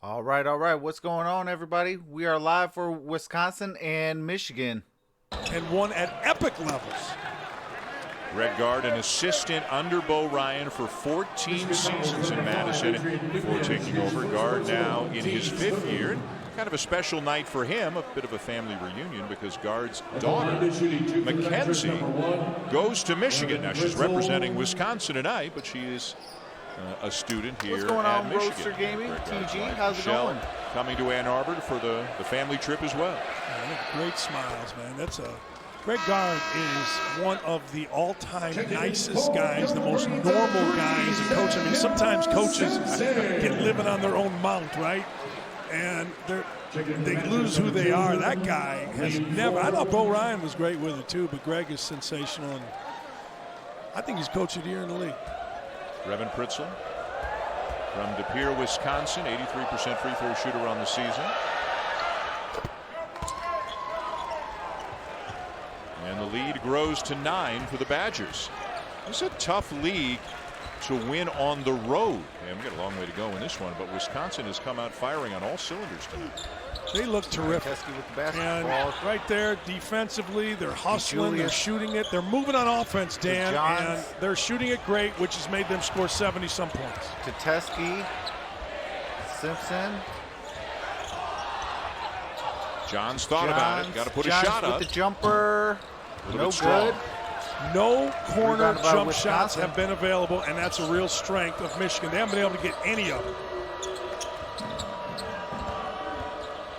All right, all right. What's going on, everybody? We are live for Wisconsin and Michigan. And one at epic levels. Red guard, an assistant under Bo Ryan for 14 seasons in Madison before taking over. Guard now in his 5th year. Kind of a special night for him, a bit of a family reunion because Guard's daughter, Mackenzie, goes to Michigan. Now she's representing Wisconsin tonight, but she is a student here What's going at on, Michigan. Roadster Gaming? TG, Right. how's it Michelle going? coming to Ann Arbor for the family trip as well. Man, great smiles, man. Greg Gard is one of the all-time nicest guys, the most normal guy as a coach. I mean, sometimes coaches get living on their own mount, right? And they lose who they are. That guy has never. I thought Bo Ryan was great with it too, but Greg is sensational, and I think he's coach of the year in the league. Revan Pritzel from De Pere, Wisconsin, 83% free throw shooter on the season. And the lead grows to 9 for the Badgers. It's a tough league to win on the road. And we've got a long way to go in this one, but Wisconsin has come out firing on all cylinders tonight. They look terrific. With the basketball. And right there, defensively, they're hustling, they're shooting it, they're moving on offense, Dan, and they're shooting it great, which has made them score 70-some points. Teteski, Simpson. John's thought about it. Got to put a shot up. With the jumper. No good. Strong. No corner jump Wisconsin. shots have been available, and that's a real strength of Michigan. They haven't been able to get any of them.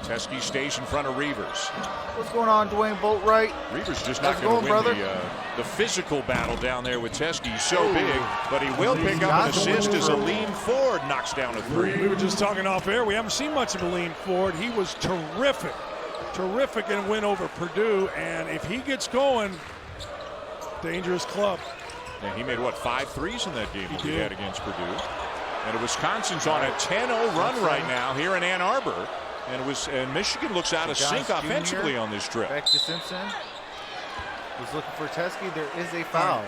Teske stays in front of Reavers. What's going on, Dwayne Boatwright? Reavers just not going to win the physical battle down there with Teske. He's so big, but he will pick up an assist as a lean forward knocks down a 3. We were just talking off air. We haven't seen much of a lean forward. He was terrific in a win over Purdue, and if he gets going, dangerous club. And he made, what, 5 threes in that game he had against Purdue. And Wisconsin's on a 10-0 run right now here in Ann Arbor. And Michigan looks out of sync offensively on this trip. Back to Simpson. He's looking for Teske. There is a foul.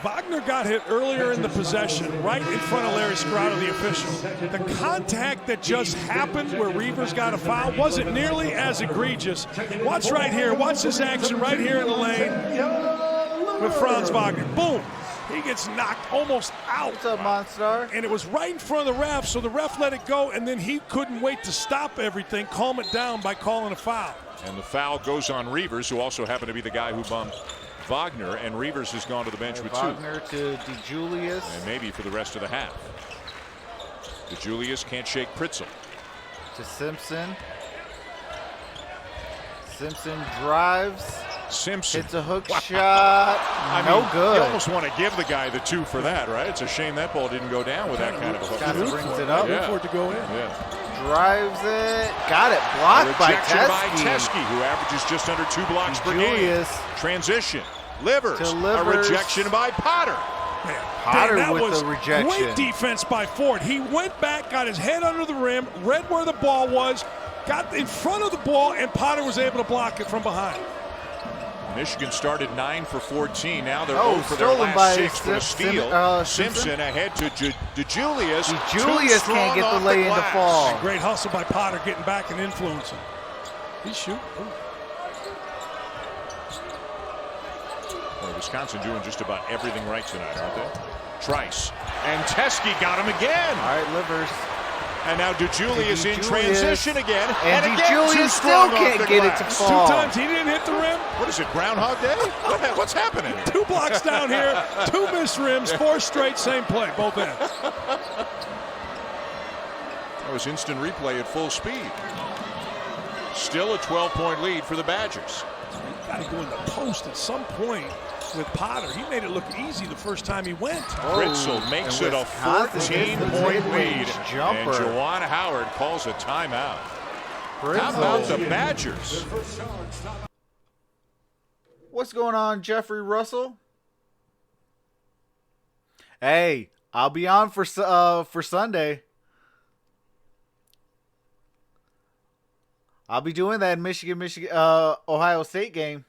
Wagner got hit earlier in the possession, right in front of Larry Scrotto, the official. The contact that just happened where Reavers got a foul wasn't nearly as egregious. Watch right here. Watch this action right here in the lane with Franz Wagner. Boom. He gets knocked almost out. What's up, MonStar? And it was right in front of the ref, so the ref let it go, and then he couldn't wait to stop everything, calm it down by calling a foul. And the foul goes on Reavers, who also happened to be the guy who bumped Wagner, and Reavers has gone to the bench with 2. Wagner to DeJulius. And maybe for the rest of the half. DeJulius can't shake Pritzel. To Simpson. Simpson drives. Simpson hits a hook shot. No good. You almost want to give the guy the 2 for that, right? It's a shame that ball didn't go down with that kind of a hook. Kind of brings it up. For it to go in. Yeah. Drives it. Got it. Blocked by Teske, who averages just under 2 blocks per game. Transition. Livers. A rejection by Potter. Man, Potter that with was the rejection. Great defense by Ford. He went back, got his head under the rim, read where the ball was, got in front of the ball, and Potter was able to block it from behind. Michigan started 9 for 14. Now they're 0 for their stolen last 6 for a steal. Simpson ahead to DeJulius. DeJulius can't get the lay in to fall. And great hustle by Potter getting back and influencing. He's shooting. Well, Wisconsin doing just about everything right tonight, aren't they? Trice. And Teske got him again. All right, Livers. And now DeJulius in transition again. And DeJulius still can't get it to fall. 2 times he didn't hit the rim. What is it, Groundhog Day? What's happening? 2 blocks down here, 2 missed rims, 4 straight, same play, both ends. That was instant replay at full speed. Still a 12-point lead for the Badgers. Got to go in the post at some point with Potter. He made it look easy the first time he went. Pritzel makes it a 14-point lead. And Juwan Howard calls a timeout. How about the Badgers? What's going on, Jeffrey Russell? Hey, I'll be on for Sunday. I'll be doing that Michigan Ohio State game.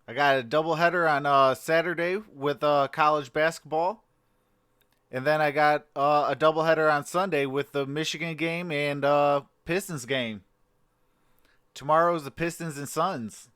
I got a doubleheader on Saturday with college basketball. And then I got a doubleheader on Sunday with the Michigan game and Pistons game. Tomorrow's the Pistons and Suns.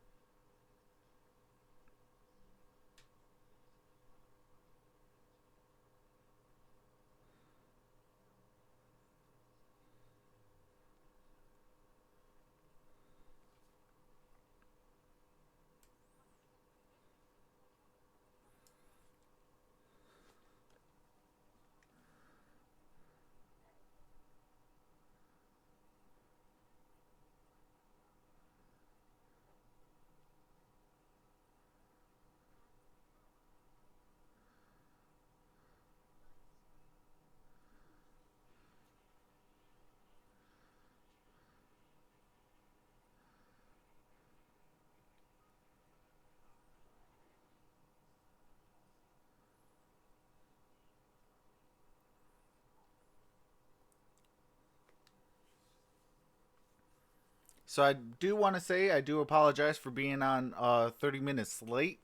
So I do want to say I do apologize for being on 30 minutes late.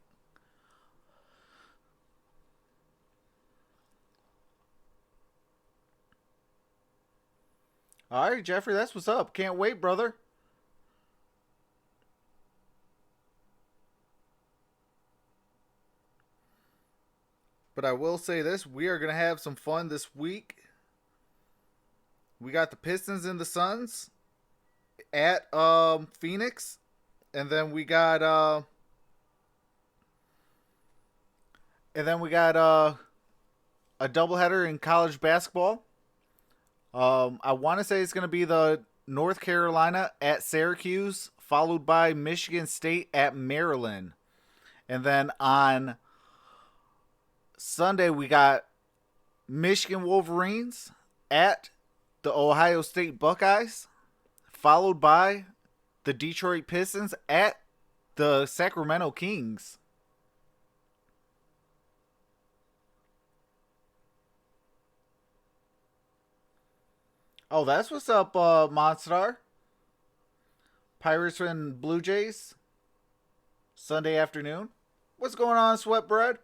All right, Jeffrey, that's what's up. Can't wait, brother. But I will say this, we are going to have some fun this week. We got the Pistons and the Suns at Phoenix, and then we got a doubleheader in college basketball. I want to say it's going to be the North Carolina at Syracuse, followed by Michigan State at Maryland. And then on Sunday, we got Michigan Wolverines at the Ohio State Buckeyes, followed by the Detroit Pistons at the Sacramento Kings. Oh, that's what's up, MonStar. Pirates and Blue Jays, Sunday afternoon. What's going on, Sweatbread?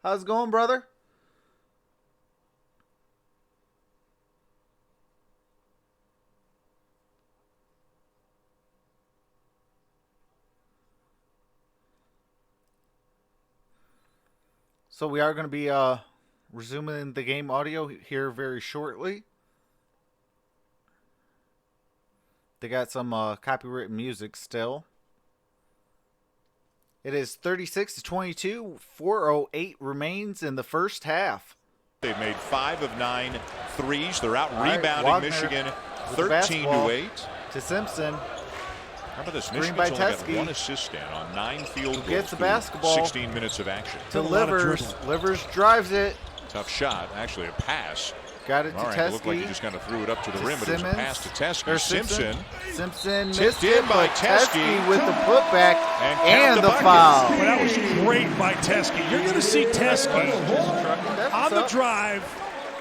How's it going, brother? So we are going to be resuming the game audio here very shortly. They got some copyrighted music still. It is 36-22. 4:08 remains in the first half. They've made 5 of 9 threes. They're out rebounding Wagner Michigan 13-8. To Simpson. How about this? Screen Michigan's by only got Teskey. 1 assist stand on 9 field goals. Gets the through basketball. 16 minutes of action. To A lot of Livers. dribbling. Livers drives it. Tough shot. Actually, a pass. Got it to All right, it looked like he Teskey. just kind of threw it up to the To rim, but it was a Simmons. pass to Teskey. Or Simpson. Simpson Tipped missed in it, by but Teskey. with the putback And count and the the bucket. foul. But that was great by Teskey. You're going to see Teskey on the drive,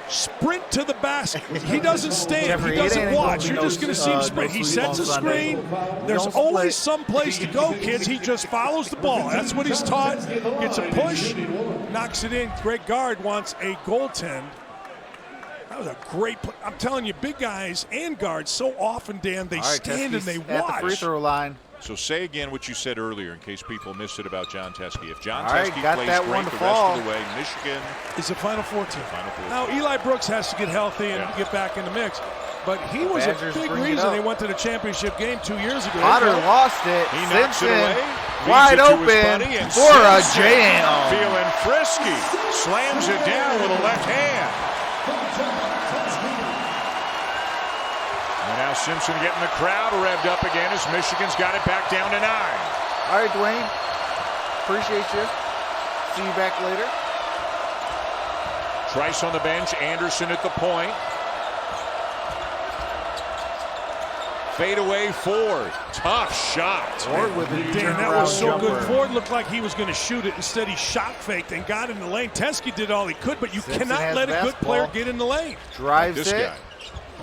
sprint to the basket. He doesn't stand. Jeffrey, He it doesn't ain't gonna watch. be You're no, just going to see him sprint. no He sleep sets a on Sunday. screen. There's Don't always split. some place to go, kids. He just follows the ball. That's what he's taught. Gets a push, knocks it in. Greg Gard wants a goaltend. That was a great play. I'm telling you, big guys and guards, so often, Dan, they All right, stand and Teskey's they at the free watch. throw line. So say again what you said earlier in case people missed it about John Teskey. If John All right, Teskey got plays that great one the to rest fall. of the way, Michigan Is a Final Four team. Final Four. Now, Eli Brooks has to get healthy and Yeah. get back in the mix. But he was Badgers a big bring it reason up. they went to the championship game 2 years ago. Potter lost it. He knocks Simpson it away. Feeds wide it to his open buddy, and for a Simpson, jam. Feeling frisky. Slams it down with a left hand. And now Simpson getting the crowd revved up again as Michigan's got it back down to 9. All right, Dwayne. Appreciate you. See you back later. Trice on the bench. Anderson at the point. Fadeaway Ford. Tough shot. Ford with the Dan, that was so jumper. good. Ford looked like he was going to shoot it. Instead, he shot faked and got in the lane. Teskey did all he could, but you Simpson cannot has let a good basketball. player get in the lane. Drives This it. guy.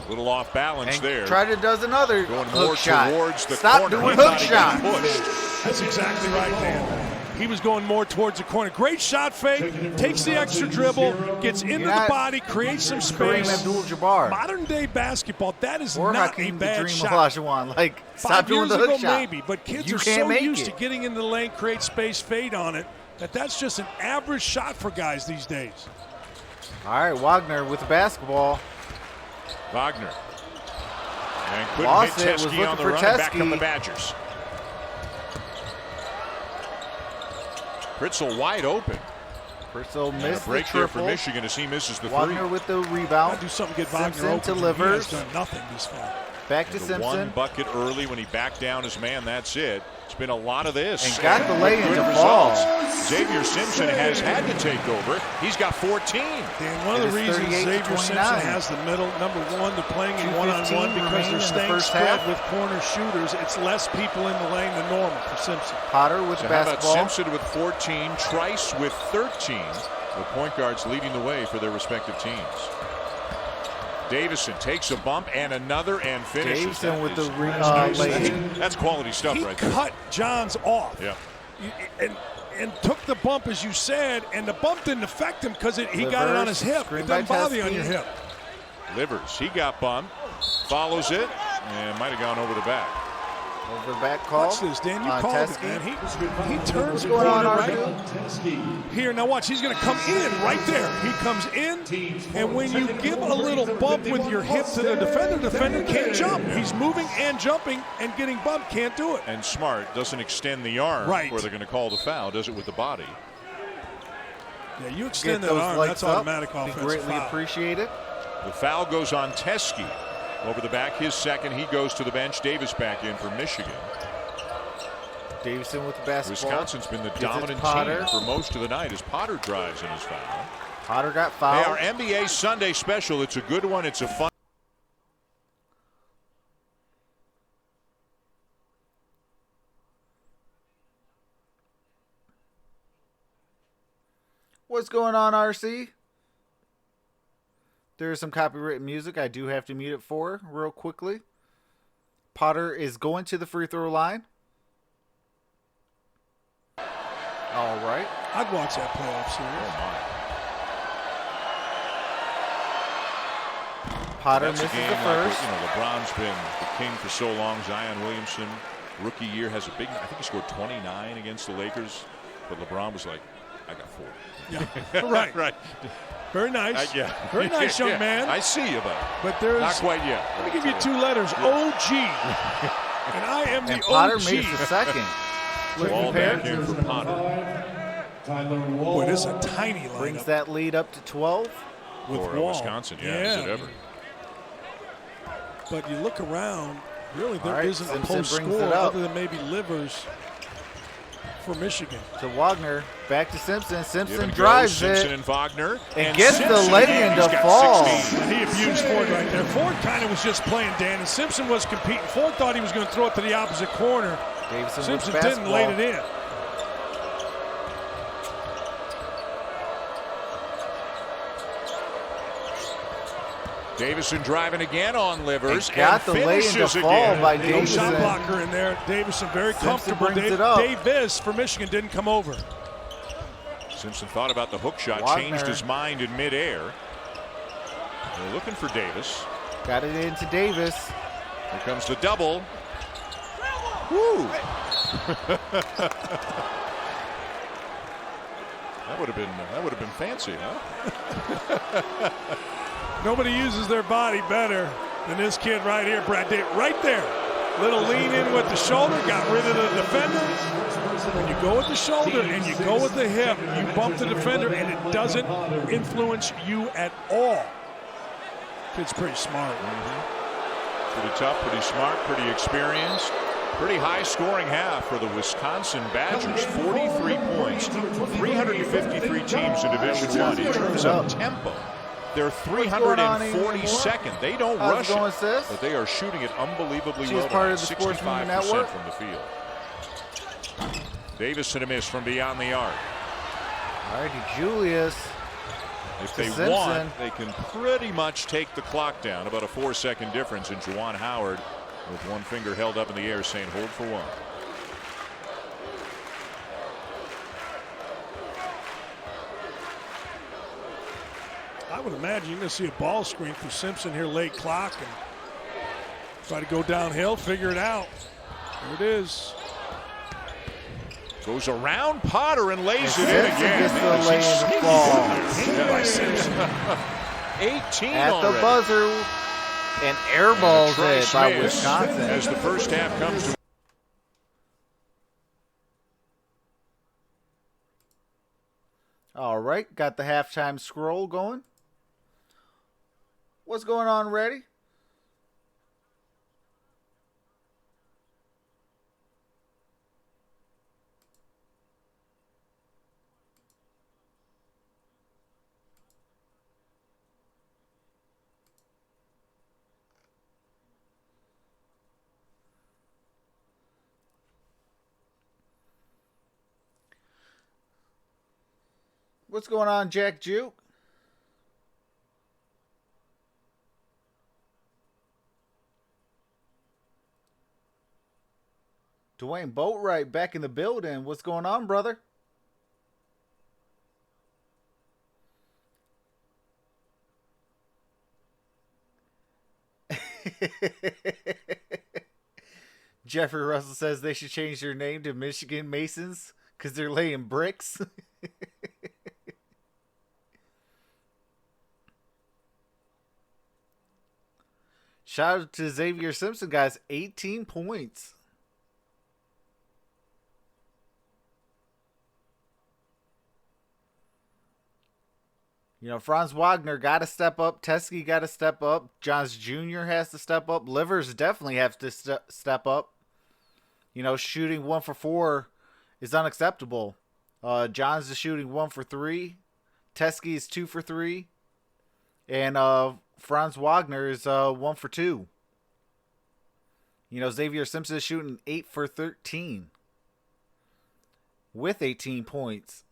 A little off balance And there. Does another Going hook more shot. towards the Stop corner. doing He hook thought he got shots. pushed. That's exactly right, Dan. He was going more towards the corner. Great shot fake, takes the extra dribble, gets into the body, creates some space. Abdul-Jabbar. Modern day basketball, that is Or not a Hakeem bad Dream shot. Olajuwon. Like, stop 5 doing years the hook ago, shot. maybe, but kids You are can't so make used it. to getting into the lane, create space, fade on it, that's just an average shot for guys these days. All right, Wagner with the basketball. Wagner. And couldn't Lost hit it, was Teskey looking on the for run, and back come Teskey. the Badgers. Pritzel wide open. Pritzel And a missed the break there for triple. Michigan as he misses the Wagner three. with the Gotta rebound. do something, get Wagner Simpson open. delivers. He has done nothing this far. Back to The one Simpson. bucket early when he backed down his man, that's it. It's been a lot of this. And got the lay-in good to results. fall. Xavier Simpson has had to take over. He's got 14. Dan, one of It the is reasons 38 to Xavier Simpson 29. has the middle, number one, they're playing in 2:15 one-on-one because remaining they're in the staying first spread half. with corner shooters. It's less people in the lane than normal for Simpson. Potter with So the how about basketball. Simpson with 14, Trice with 13. The point guards leading the way for their respective teams. Davison takes a bump and another and finishes. Davison with the nice. That's quality stuff He right there. cut Johns off. Yeah. And took the bump, as you said, and the bump didn't affect him because he got it on his hip. Screen It doesn't by bother you on Teskey. your hip. Livers, he got bumped, follows it, and might have gone over the back. Over the back call. Watch this, Dan. You on called it, Teskey. man. He turns the going on, corner Arthur? right here. Now watch. He's going to come in right there. He comes in, and when you give a little bump with your hip to the defender can't jump. He's moving and jumping and getting bumped. Can't do it. And Smart doesn't extend the arm Right. where they're going to call the foul. Does it with the body. Yeah, you Get extend that those arm. lights That's up. automatic Be offensive greatly foul. appreciated. The foul goes on Teskey. Over the back, his second. He goes to the bench. Davis back in for Michigan. Davison with the basketball. Wisconsin's been the Gives it dominant to Potter. team for most of the night as Potter drives in his foul. Potter got Hey, fouled. our NBA Sunday special. It's a good one. It's a fun. What's going on, RC? There's some copyrighted music I do have to mute it for real quickly. Potter is going to the free throw line. All right. I'd watch that playoff series. Potter That's a misses game the like, first. LeBron's been the king for so long. Zion Williamson, rookie year, has a big. I think he scored 29 against the Lakers, but LeBron was like, "I got 4." Yeah, right. Right. Very nice. Yeah. Very nice, young Yeah. man. I see you, But there's not quite yet. Let me give you 2 letters. OG. And I am the And Potter OG. makes the second. Flip Ball pair. back in for Potter. Boy, this is a tiny lineup. Brings that lead up to 12. with For Wall. Wisconsin, is it ever? But you look around, really there All right, isn't a Simpson post brings score it up. other than maybe Livers for Michigan. To Wagner. Back to Simpson. Give Simpson and go. drives Simpson it. and Wagner. And gets the Simpson lay-in again. to He's got fall. 16. And he abused Ford right there. Ford kind of was just playing Dan, and Simpson was competing. Ford thought he was going to throw it to the opposite corner. Davison Simpson with the didn't, laid it basketball. in. Davison driving again on Livers. And got the lay-in to finishes fall again. by No Davison. shot blocker in there. Davison very Simpson comfortable. brings it up. Davis for Michigan didn't come over. Simpson thought about the hook shot, Wagner. changed his mind in midair. They're looking for Davis. Got it into Davis. Here comes the double. Woo! That would have been fancy, huh? Nobody uses their body better than this kid right here, Brad Davis. Right there. Little lean in with the shoulder, got rid of the defender. When you go with the shoulder and you go with the hip, you bump the defender and it doesn't influence you at all. Kid's pretty smart. Pretty tough, pretty smart, pretty experienced. Pretty high scoring half for the Wisconsin Badgers. 43 points. 353 teams in Division I. In terms of tempo, they're 342nd. They don't How's it rush going, it, sis? but they are shooting it unbelievably She's well. part of the 65% Sportsman Network. from the field. Davis to miss from beyond the arc. All righty, Julius. If to they Simpson. want, they can pretty much take the clock down. About a 4-second difference, and Juwan Howard with one finger held up in the air saying hold for one. I would imagine you're going to see a ball screen through Simpson here late clock and try to go downhill, figure it out. There it is. Goes around Potter and lays it in Simpson again. gets the lay in the ball. Hit by Simpson. 18 At already. the buzzer, and airballs Troy it by Smith, Wisconsin. as the first half comes to All right, got the halftime scroll going. What's going on, Reddy? What's going on, Jack Juke? Dwayne Boatwright back in the building. What's going on, brother? Jeffrey Russell says they should change their name to Michigan Masons because they're laying bricks. Shout out to Xavier Simpson, guys. 18 points. You know, Franz Wagner got to step up. Teskey got to step up. Johns Jr. has to step up. Livers definitely have to step up. You know, shooting 1 for 4 is unacceptable. Johns is shooting 1 for 3. Teskey is 2 for 3. And Franz Wagner is 1 for 2. You know, Xavier Simpson is shooting 8 for 13 with 18 points.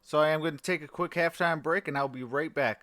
So I am going to take a quick halftime break, and I'll be right back.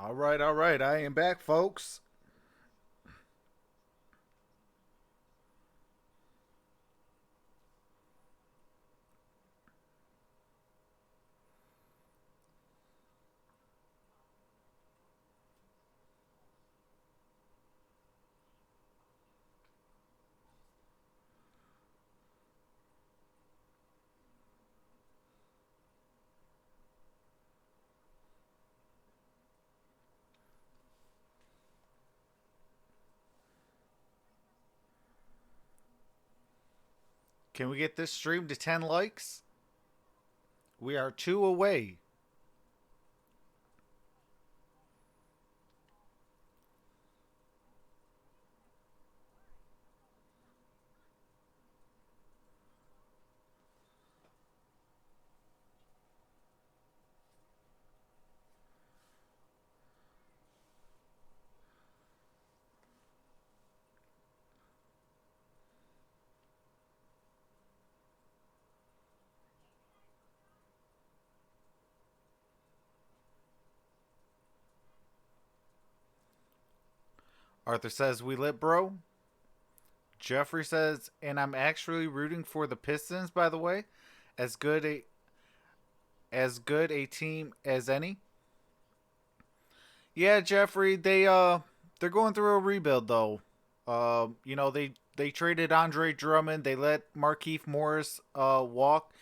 All right, all right. I am back, folks. Can we get this stream to 10 likes? We are 2 away. Arthur says, we lit, bro. Jeffrey says, and I'm actually rooting for the Pistons, by the way. As good a team as any. Yeah, Jeffrey, they're going through a rebuild though. They traded Andre Drummond, they let Markieff Morris walk.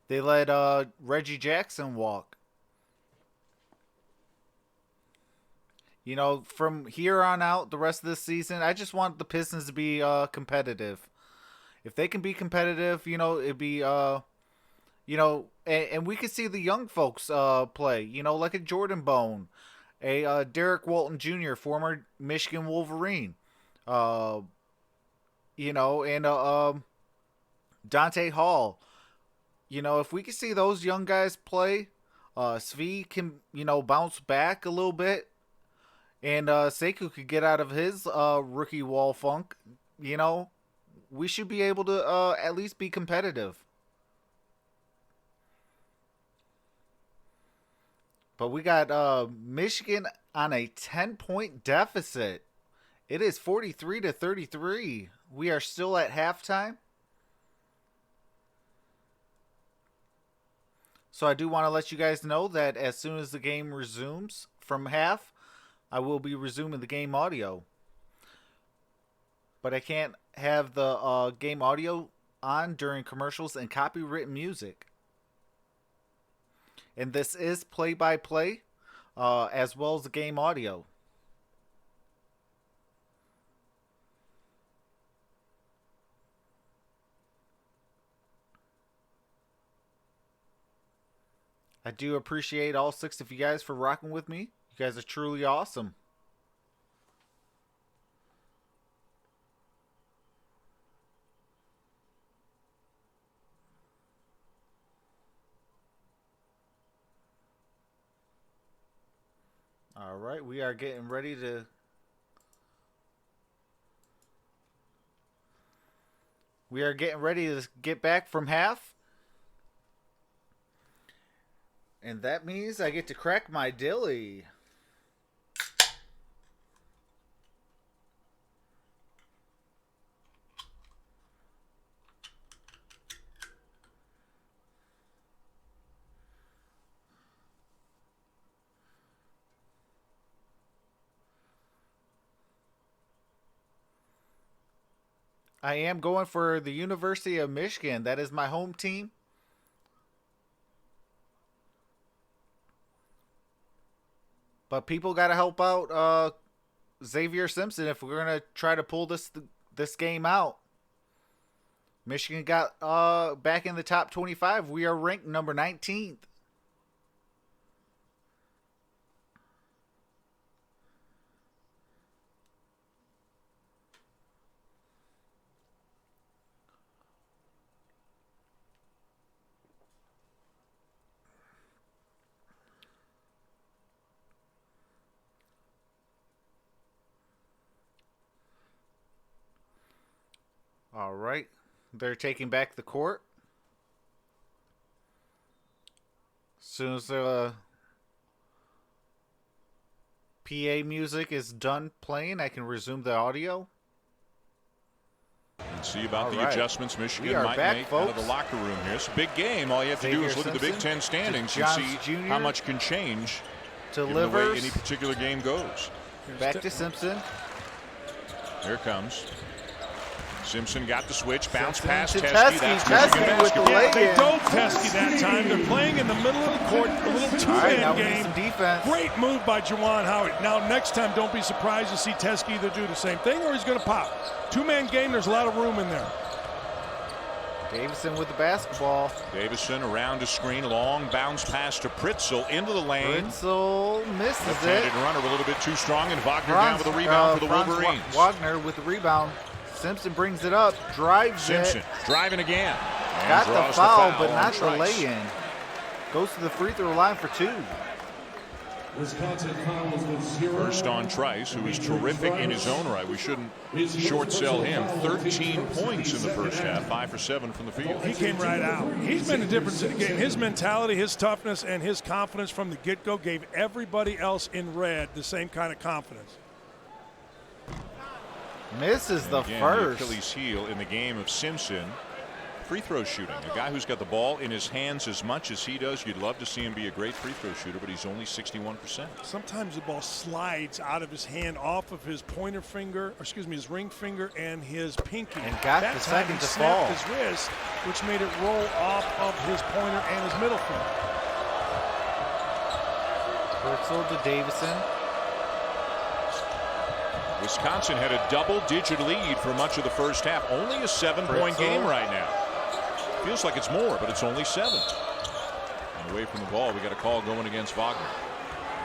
They let Reggie Jackson walk. From here on out, the rest of this season, I just want the Pistons to be competitive. If they can be competitive, it'd be and we could see the young folks play. Like a Jordan Bone, a Derek Walton Jr., former Michigan Wolverine. Uh, and Dante Hall. If we could see those young guys play, Svi can bounce back a little bit. And Sekou could get out of his rookie wall funk, we should be able to at least be competitive. But we got Michigan on a 10-point deficit. It is 43-33. We are still at halftime. So I do want to let you guys know that as soon as the game resumes from half, I will be resuming the game audio. But I can't have the game audio on during commercials and copywritten music. And this is play-by-play as well as the game audio. I do appreciate all 6 of you guys for rocking with me. You guys are truly awesome. All right, we are getting ready to get back from half. And that means I get to crack my dilly. I am going for the University of Michigan. That is my home team. But people got to help out Xavier Simpson if we're going to try to pull this game out. Michigan got back in the top 25. We are ranked number 19th. All right. They're taking back the court. As soon as PA music is done playing, I can resume the audio. And see about the adjustments Michigan might back, make folks. out of the locker room here. It's a big game. All you have to do is look at the Big Ten standings and see Jr. how much can change given the way any particular game goes. Back to Simpson. Here comes. Simpson got the switch, bounce past Teskey. That's Teskey with the Yeah, they lay-in. don't Teskey that time. They're playing in the middle of the court, a little two-man game. Some defense. Great move by Juwan Howard. Now, next time, don't be surprised to see Teskey either do the same thing or he's going to pop. Two-man game, there's a lot of room in there. Davison with the basketball. Davison around the screen, long bounce pass to Pritzel into the lane. Pritzel misses it. Left-handed runner a little bit too strong, and Wagner down with a rebound for the Wolverines. Wagner with the rebound. Simpson brings it up, drives Simpson it. driving again. Got the foul, but not the Trice. lay-in. Goes to the free throw line for 2. First on Trice, who is terrific in his own right. We shouldn't short sell him. 13 points in the first half, 5 for 7 from the field. He came right out. He's been the difference in the game. His mentality, his toughness, and his confidence from the get-go gave everybody else in red the same kind of confidence. Misses the Again, first. The Achilles heel in the game of Simpson. Free throw shooting. A guy who's got the ball in his hands as much as he does. You'd love to see him be a great free throw shooter, but he's only 61%. Sometimes the ball slides out of his hand off of his pointer finger, or excuse me, his ring finger and his pinky. And got that the time second he to snapped fall. his wrist, which made it roll off of his pointer and his middle finger. Pritzel to Davison. Wisconsin had a double-digit lead for much of the first half. Only a 7-point game right now. Feels like it's more, but it's only 7. And away from the ball, we got a call going against Wagner.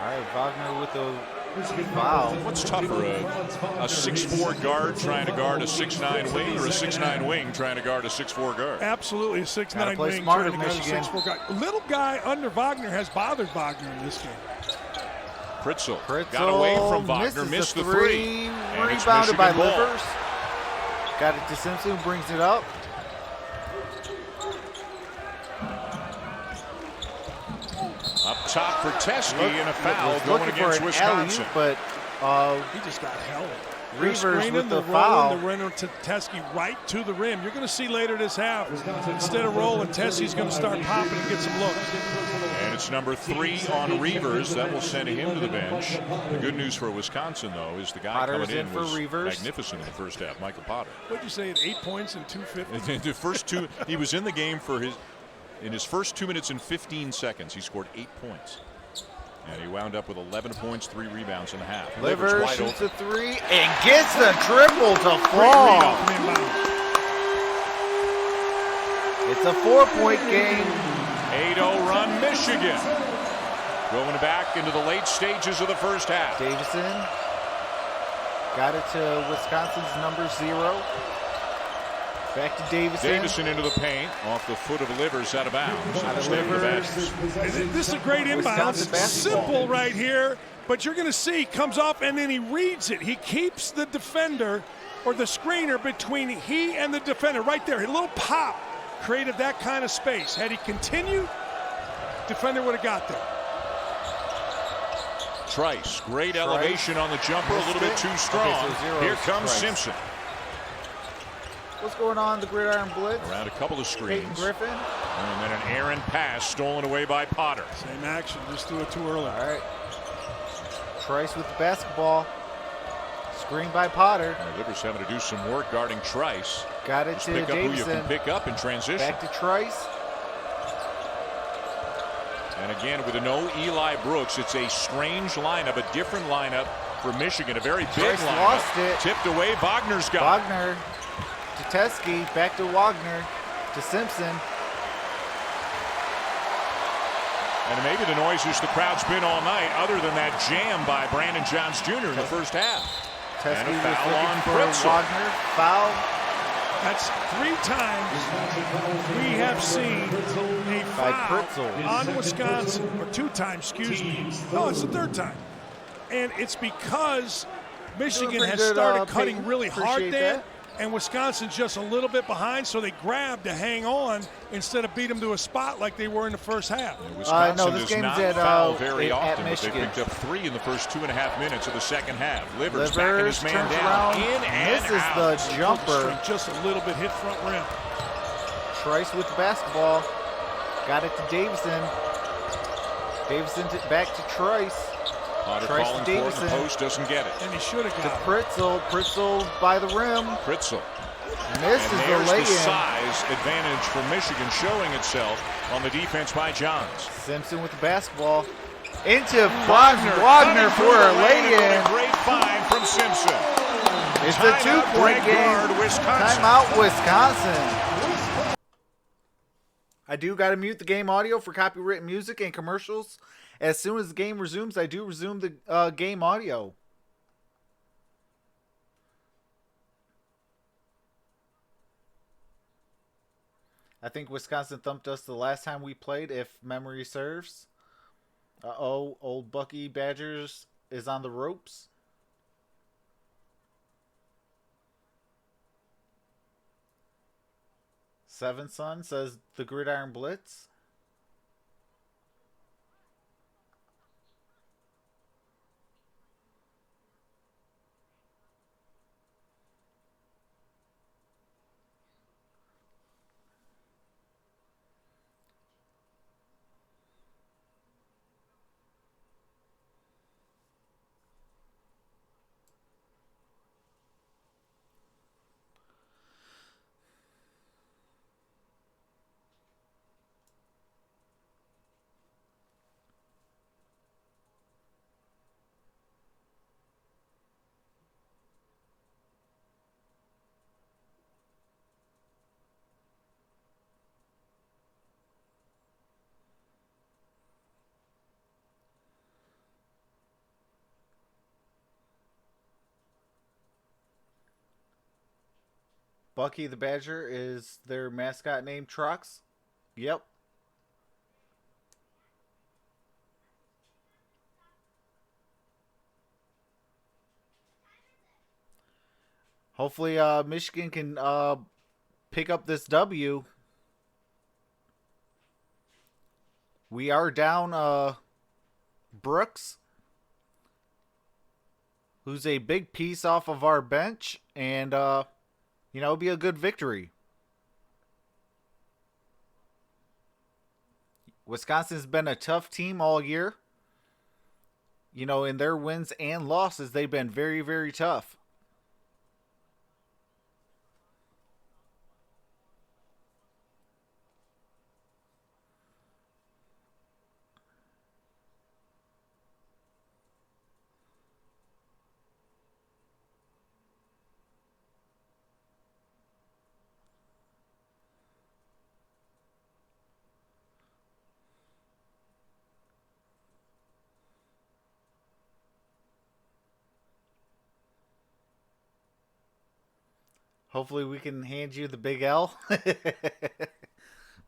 All right, Wagner with the foul. What's tougher, a 6'4 guard trying to guard a 6'9 wing, or a 6'9 wing trying to guard a 6'4 guard? Absolutely, a 6'9 play wing smarter, trying to guard a Michigan. 6'4 guy. Little guy under Wagner has bothered Wagner in this game. Pritzel got away from Wagner, missed the three. And it's Rebounded by Michigan ball. Livers. Got it to Simpson, who brings it up. Up top for Teskey and a foul Was going looking against for an Wisconsin. alley-oop, but He just got held. Reavers with the rolling foul. the runner to Teskey right to the rim. You're going to see later this half, instead of rolling, Teskey's going to start popping and get some looks. And it's number 3 on Reavers. That will send him to the bench. The good news for Wisconsin, though, is the guy Potter's coming in in for was Reavers. magnificent in the first half, Michael Potter. What'd you say, 8 points and 250? The first two, he was in the game for in his first 2 minutes and 15 seconds, he scored 8 points. And he wound up with 11 points, 3 rebounds in the half. Livers wide shoots open. a 3 and gets the triple to Great read fall. off an inbound. It's a 4-point game. 8-0 run, Michigan. Going back into the late stages of the first half. Davison got it to Wisconsin's number 0. Back to Davison. Davison into the paint, off the foot of Livers, out of bounds. Out of Stay with the Livers. Badgers. This is a great inbound. Wisconsin basketball. Simple right here, but you're going to see comes off and then he reads it. He keeps the defender or the screener between he and the defender right there. A little pop created that kind of space. Had he continued, defender would have got there. Trice, great elevation on the jumper, a little bit too strong. Okay, so 0 Here is comes Trice. Simpson. What's going on in the Gridiron Blitz? Around a couple of Peyton screens. Griffin. And then an errant pass stolen away by Potter. Same action, just threw it too early. All right. Trice with the basketball. Screen by Potter. Livers having to do some work guarding Trice. Got it Just to pick up who you Davison. can pick up in transition. Back to Trice. And again, with a no Eli Brooks, it's a strange lineup, a different lineup for Michigan. A very big Trice lineup. lost it. Tipped away, Wagner's got it. Wagner to Teskey. Back to Wagner to Simpson. And maybe the noises the crowd's been all night, other than that jam by Brandon Johns Jr. in the first half. Teskey And a was foul looking on for Pritzel. Wagner. Foul. That's 3 times we have seen a By foul Pritzel. on Wisconsin, or 2 times, excuse me. No, it's the 3rd time. And it's because Michigan Doing has pretty good, started cutting Peyton. really hard Appreciate there. that. and Wisconsin's just a little bit behind, so they grab to hang on instead of beat them to a spot like they were in the first half. Wisconsin no, this does game's not at, foul very at often, but they Michigan. picked up 3 in the first 2.5 minutes of the second half. Livers backing Livers his man turns down, around, in and misses out. the jumper. Just a little bit hit front rim. Trice with the basketball. Got it to Davison. Davison back to Trice. Potter Trice calling to for it, Davison. the post doesn't get it. And he should have To got it. Pritzel. Pritzel by the rim. Pritzel. Misses And the there's the lay-in. size advantage for Michigan showing itself on the defense by Johns. Simpson with the basketball. Into Wagner for a lay-in. Great find from Simpson. It's a Timeout, 2-point game. Guard, Wisconsin. Timeout, Wisconsin. I do got to mute the game audio for copyrighted music and commercials. As soon as the game resumes, I do resume the game audio. I think Wisconsin thumped us the last time we played, if memory serves. Uh-oh, old Bucky Badgers is on the ropes. Seven Son says the Gridiron Blitz. Bucky the Badger is their mascot named Trox. Yep. Hopefully Michigan can pick up this W. We are down Brooks, who's a big piece off of our bench, and you know, it'll be a good victory. Wisconsin's been a tough team all year. You know, in their wins and losses, they've been very, very tough. Hopefully we can hand you the big L.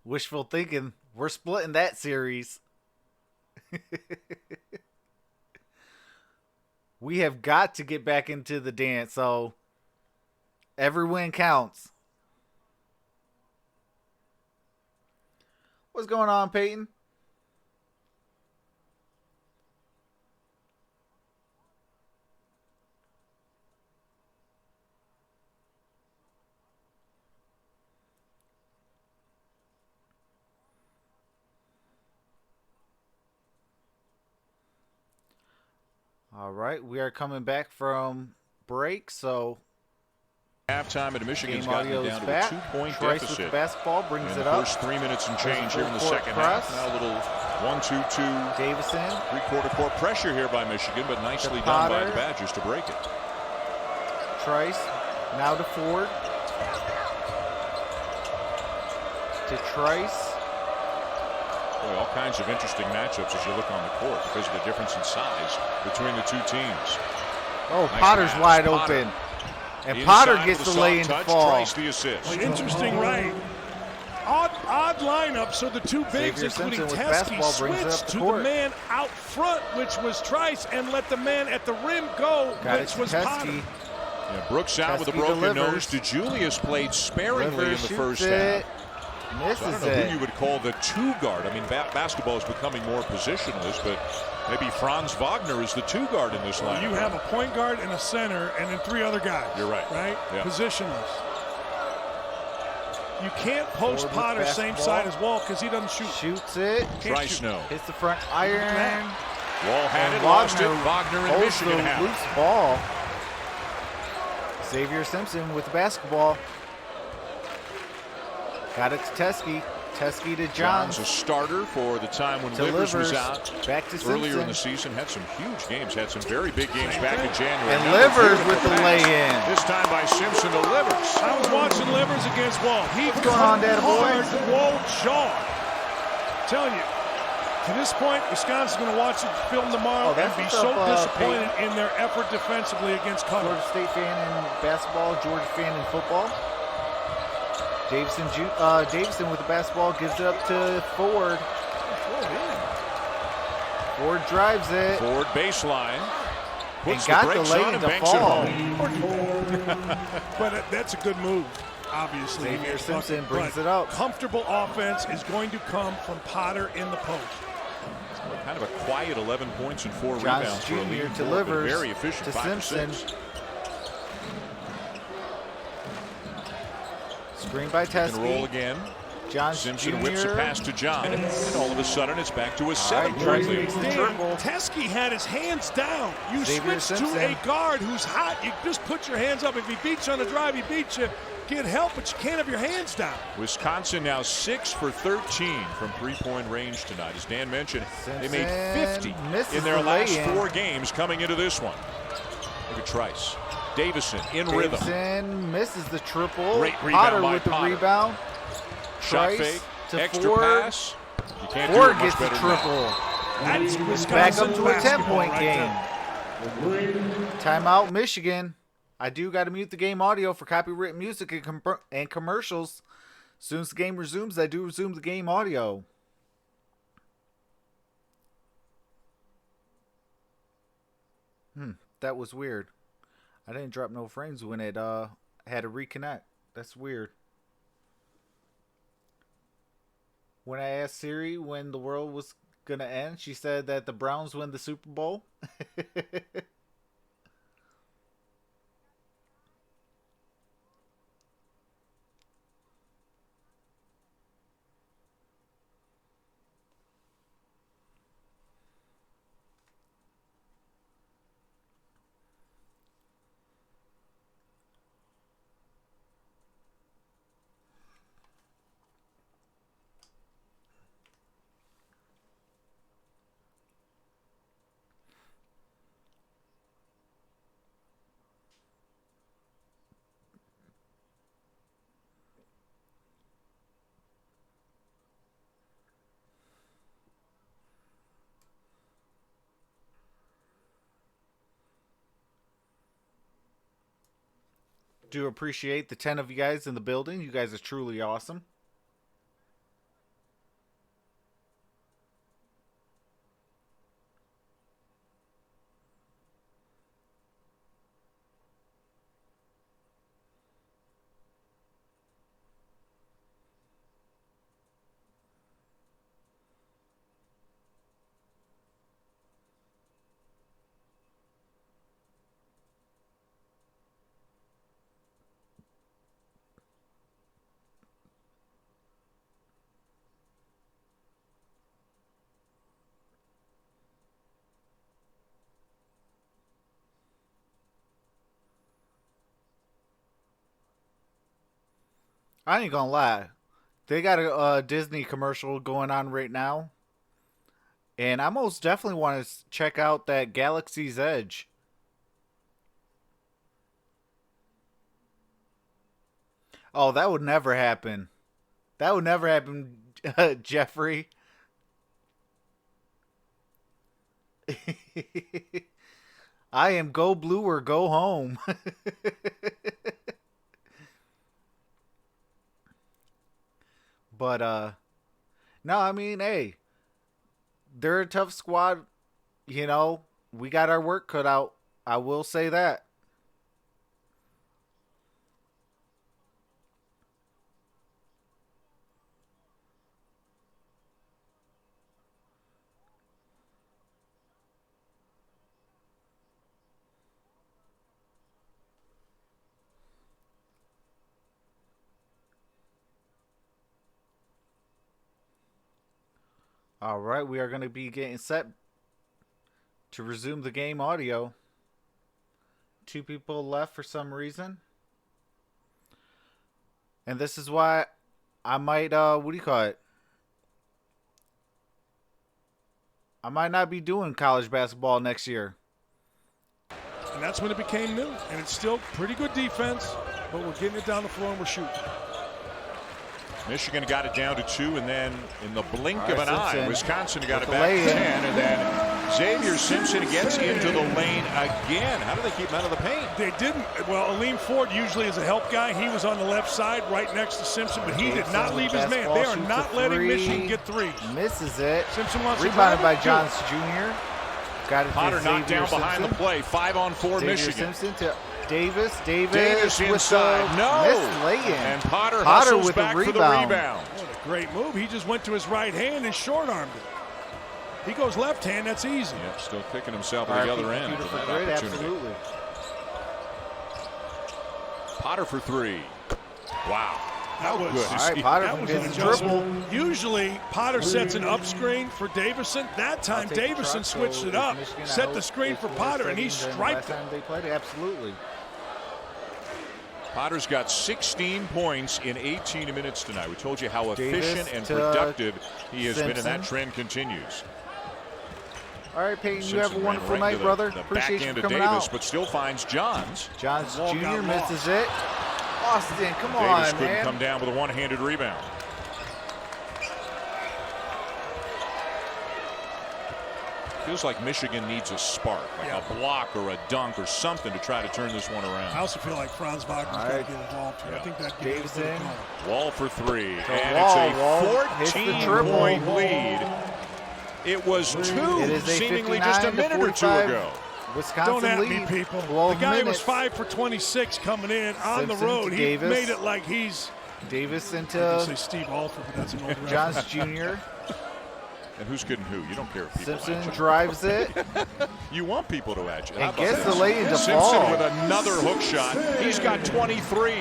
Wishful thinking. We're splitting that series. We have got to get back into the dance, so every win counts. What's going on, Peyton? All right, we are coming back from break, so Halftime at Michigan's game gotten audio down is to a back. 2-point Trice deficit. with the basketball brings in it the up. first 3 minutes and change here in the full court second press. half. Now a little 1-2-2 Davison. three-quarter court pressure here by Michigan, but nicely To done by Potter. the Badgers to break it. Trice. Now to Ford. To Trice. Boy, all kinds of interesting matchups as you look on the court because of the difference in size between the two teams. Oh, Nice Potter's pass. wide Potter. open. And Inside Potter with gets a the soft lay-in to touch, fall. Trice the assist. Well, interesting, right? Odd lineup, so the two bigs, Xavier including Simpson with Teskey, basketball brings it up switched the to court. the man out front, which was Trice, and let the man at the rim go, Got it which to was Potter. Teskey. Yeah, Brooks out with a broken nose. DeJulius played sparingly in the first half. Misses so I don't know who you would call the two guard. I mean, basketball is becoming more positionless, but maybe Franz Wagner is the two guard in this lineup. You have a point guard and a center, and then 3 other guys. You're right. Right? Yeah. Positionless. You can't post Potter same side as Wall because he doesn't shoot. Shoots it. Try Snow. Hits the front iron. Wall had it, lost it. Wagner in Michigan have loose ball. Xavier Simpson with the basketball. Got it to Teskey. Teskey to Johns. A starter for the time when Livers was out. Back to Simpson. Earlier in the season, had some huge games, had some very big games back in January. And Livers with the lay-in. This time by Simpson to Livers. I was watching Livers against Wall. What's going on, Dad boy? Wall jaw. Telling you, to this point, Wisconsin's going to watch the film tomorrow and be so disappointed in their effort defensively against Cutter. Florida State fan in basketball, Georgia fan in football. Davison with the basketball gives it up to Ford. Ford drives it. Ford baseline. Puts got the brakes the on and to banks fall. it home. But that's a good move, obviously. Xavier Simpson brings it up. Comfortable offense is going to come from Potter in the post. Kind of a quiet 11 points and 4 Johns rebounds for a Jr. lead. delivers Very efficient to 5 Simpson. 6. Screen by Can roll Teskey. again. Johns Simpson Jr. whips a pass to John, and all of a sudden it's back to a 7-point Trice lead. makes the triple. Teskey had his hands down. You Xavier switch Simpson. to a guard who's hot. You just put your hands up. If he beats you on the drive, he beats you. Get help, but you can't have your hands down. Wisconsin now 6 for 13 from 3-point range tonight. As Dan mentioned, they made 50 in their last 4 games coming into this one. Look at Trice. Davison in rhythm. Davison misses the triple. Great rebound Potter by with the Potter. rebound. Shot Trice fake, to extra Ford. pass. You can't Ford do it much gets the better than that. triple. That's Wisconsin Back up to a basketball 10-point right game. there. Timeout, Michigan. I do got to mute the game audio for copyright music and commercials. As soon as the game resumes, I do resume the game audio. That was weird. I didn't drop no frames when it had to reconnect. That's weird. When I asked Siri when the world was gonna end, she said that the Browns win the Super Bowl. Do appreciate the 10 of you guys in the building. You guys are truly awesome. I ain't gonna lie. They got a Disney commercial going on right now. And I most definitely want to check out that Galaxy's Edge. Oh, that would never happen. That would never happen, Jeffrey. I am go blue or go home. But, no, I mean, hey, they're a tough squad. You know, we got our work cut out. I will say that. All right, we are going to be getting set to resume the game audio. 2 people left for some reason. And this is why I might, what do you call it? I might not be doing college basketball next year. And that's when it became new. And it's still pretty good defense, but we're getting it down the floor and we're shooting. Michigan got it down to 2, and then in the blink All of right, an eye, Simpson Wisconsin got it with the back to lay-in. 10, and then Xavier Simpson gets into the lane again. How do they keep him out of the paint? They didn't. Well, Aleem Ford usually is a help guy. He was on the left side right next to Simpson, but he did not leave his man. They are not letting Michigan get threes. Misses it. Simpson wants Rebounded to by drive it. Johns Jr. Got it Potter to knocked Xavier down behind the Simpson. play. 5-on-4 Xavier Michigan. Simpson to Davis. Davis with inside. the No. missed lay-in. And Potter Potter hustles with the back for the rebound. rebound. What a great move. He just went to his right hand and short-armed it. He goes left hand. That's easy. Yep, still picking himself at the other end. Beautiful For that grid, opportunity. absolutely. Potter for 3. Wow. That was good. All right, Potter That was gets an a triple. adjustment. Usually, Potter sets an up screen for Davison. That time, I'll take Davison Troxel switched it with up, Michigan. I set hope the screen it's for more Potter, and he exciting than striped last it. time they played it. Absolutely. Potter's got 16 points in 18 minutes tonight. We told you how Davis efficient and to productive he has been, and Simpson. that trend continues. All right, Peyton, you Simpson have a ran wonderful right night, into brother. the Appreciate back you end of coming Davis, out. but still finds Johns. Johns Ball Jr. got misses lost. it. Austin, come Davis on, couldn't man. come down with a one-handed rebound. Feels like Michigan needs a spark, like a block or a dunk or something to try to turn this one I around. also feel like Franz Wagner's got right. to get involved here. I think that Davis gives a in. call. Wall for 3, and Wall hits it's the a triple. 14-point lead. It was 2 It is a seemingly just a 59 to minute or 2 45. ago. Wisconsin Don't at lead. me, people. 12 The guy minutes. was 5 for 26 coming in on the Simpson road. to He Davis. made it like he's. Davis I into say Steve Alford, but that's an old Johns reference. Jr. And who's kidding who? You don't care if people Simpson at you. drives it You want people to at you. How and about gets this? the lay into Simpson ball. with another hook shot. He's got 23.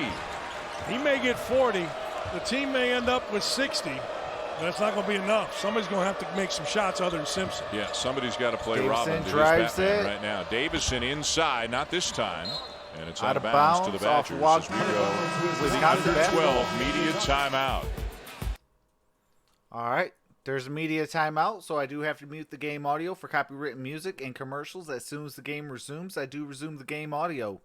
He may get 40. The team may end up with 60. But that's not going to be enough. Somebody's going to have to make some shots other than Simpson. Yeah, somebody's got to play Davison Robin to his drives Batman it. right now. Davison inside, not this time. And it's Out out of of bounds to the bounds Badgers off as we go to the Wisconsin under basketball. 12 media timeout. All right. There's a media timeout, so I do have to mute the game audio for copywritten music and commercials. As soon as the game resumes, I do resume the game audio.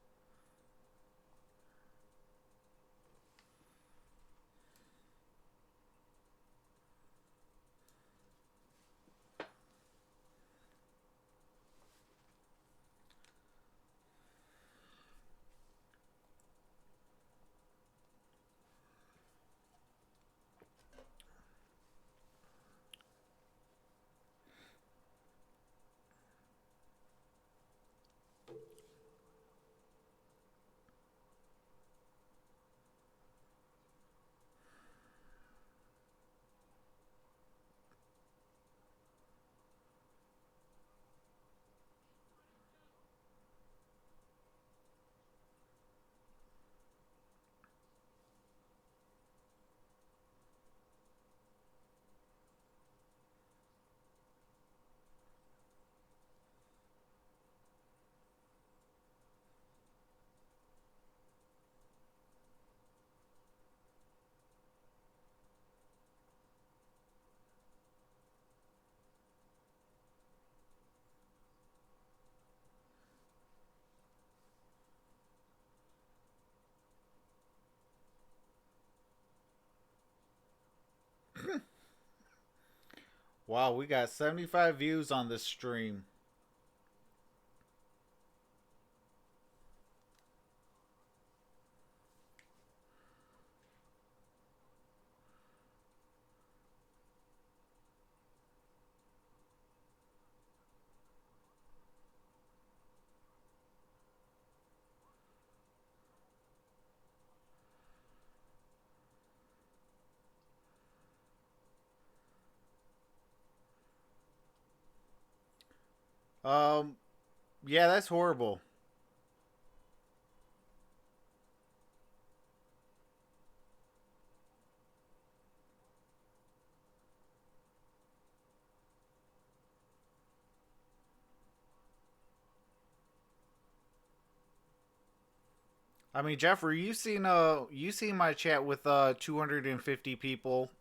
Wow, we got 75 views on this stream. Yeah, that's horrible. I mean, Jeffrey, you seen my chat with 250 people.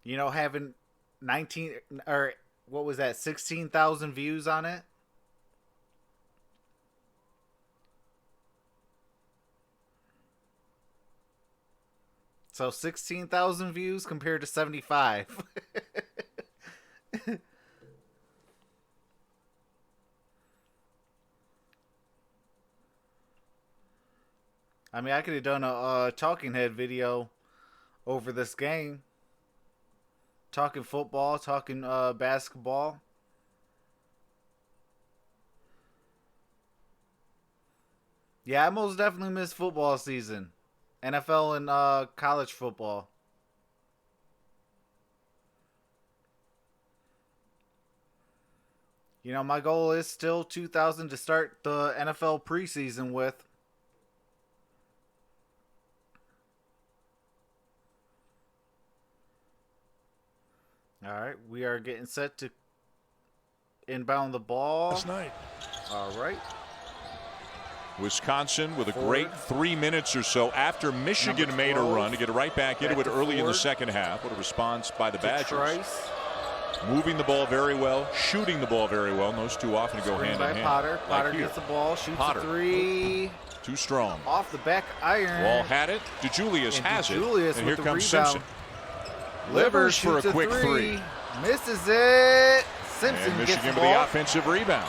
You know, having 19 or what was that, 16,000 views on it. So 16,000 views compared to 75. I mean, I could have done a talking head video over this game. Talking football, talking basketball. Yeah, I most definitely miss football season. NFL and college football. You know, my goal is still 2,000 to start the NFL preseason with. All right, we are getting set to inbound the ball. Last night. All right. Wisconsin with a great 3 minutes or so after Michigan made a run to get right back into it early in the second half. What a response by the Badgers. Trice. Moving the ball very well, shooting the ball very well, and those two often go hand in hand. Potter. Like Potter here. gets the ball, shoots Potter. a three. Too strong. Off the back iron. Wall had it. DeJulius has it. And here comes Simpson. Livers for a shoots quick three. Misses it. Simpson And gets Michigan the with the ball. offensive rebound.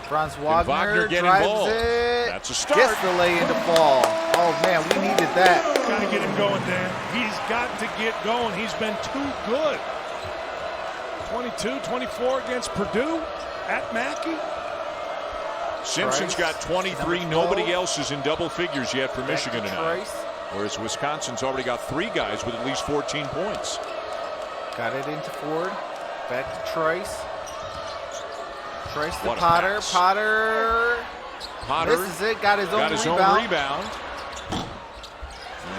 Franz Wagner getting drives ball. it. That's a start. Gets the lay into fall. Oh, man, we needed that. Got to get him going, Dan. He's got to get going. He's been too good. 22-24 against Purdue at Mackey. Simpson's got 23. Nobody else is in double figures yet for Michigan tonight. Trice. Whereas Wisconsin's already got 3 guys with at least 14 points. Got it into Ford. Back to Trice. Trice to What a Potter. pass. Potter misses it. Got his own rebound.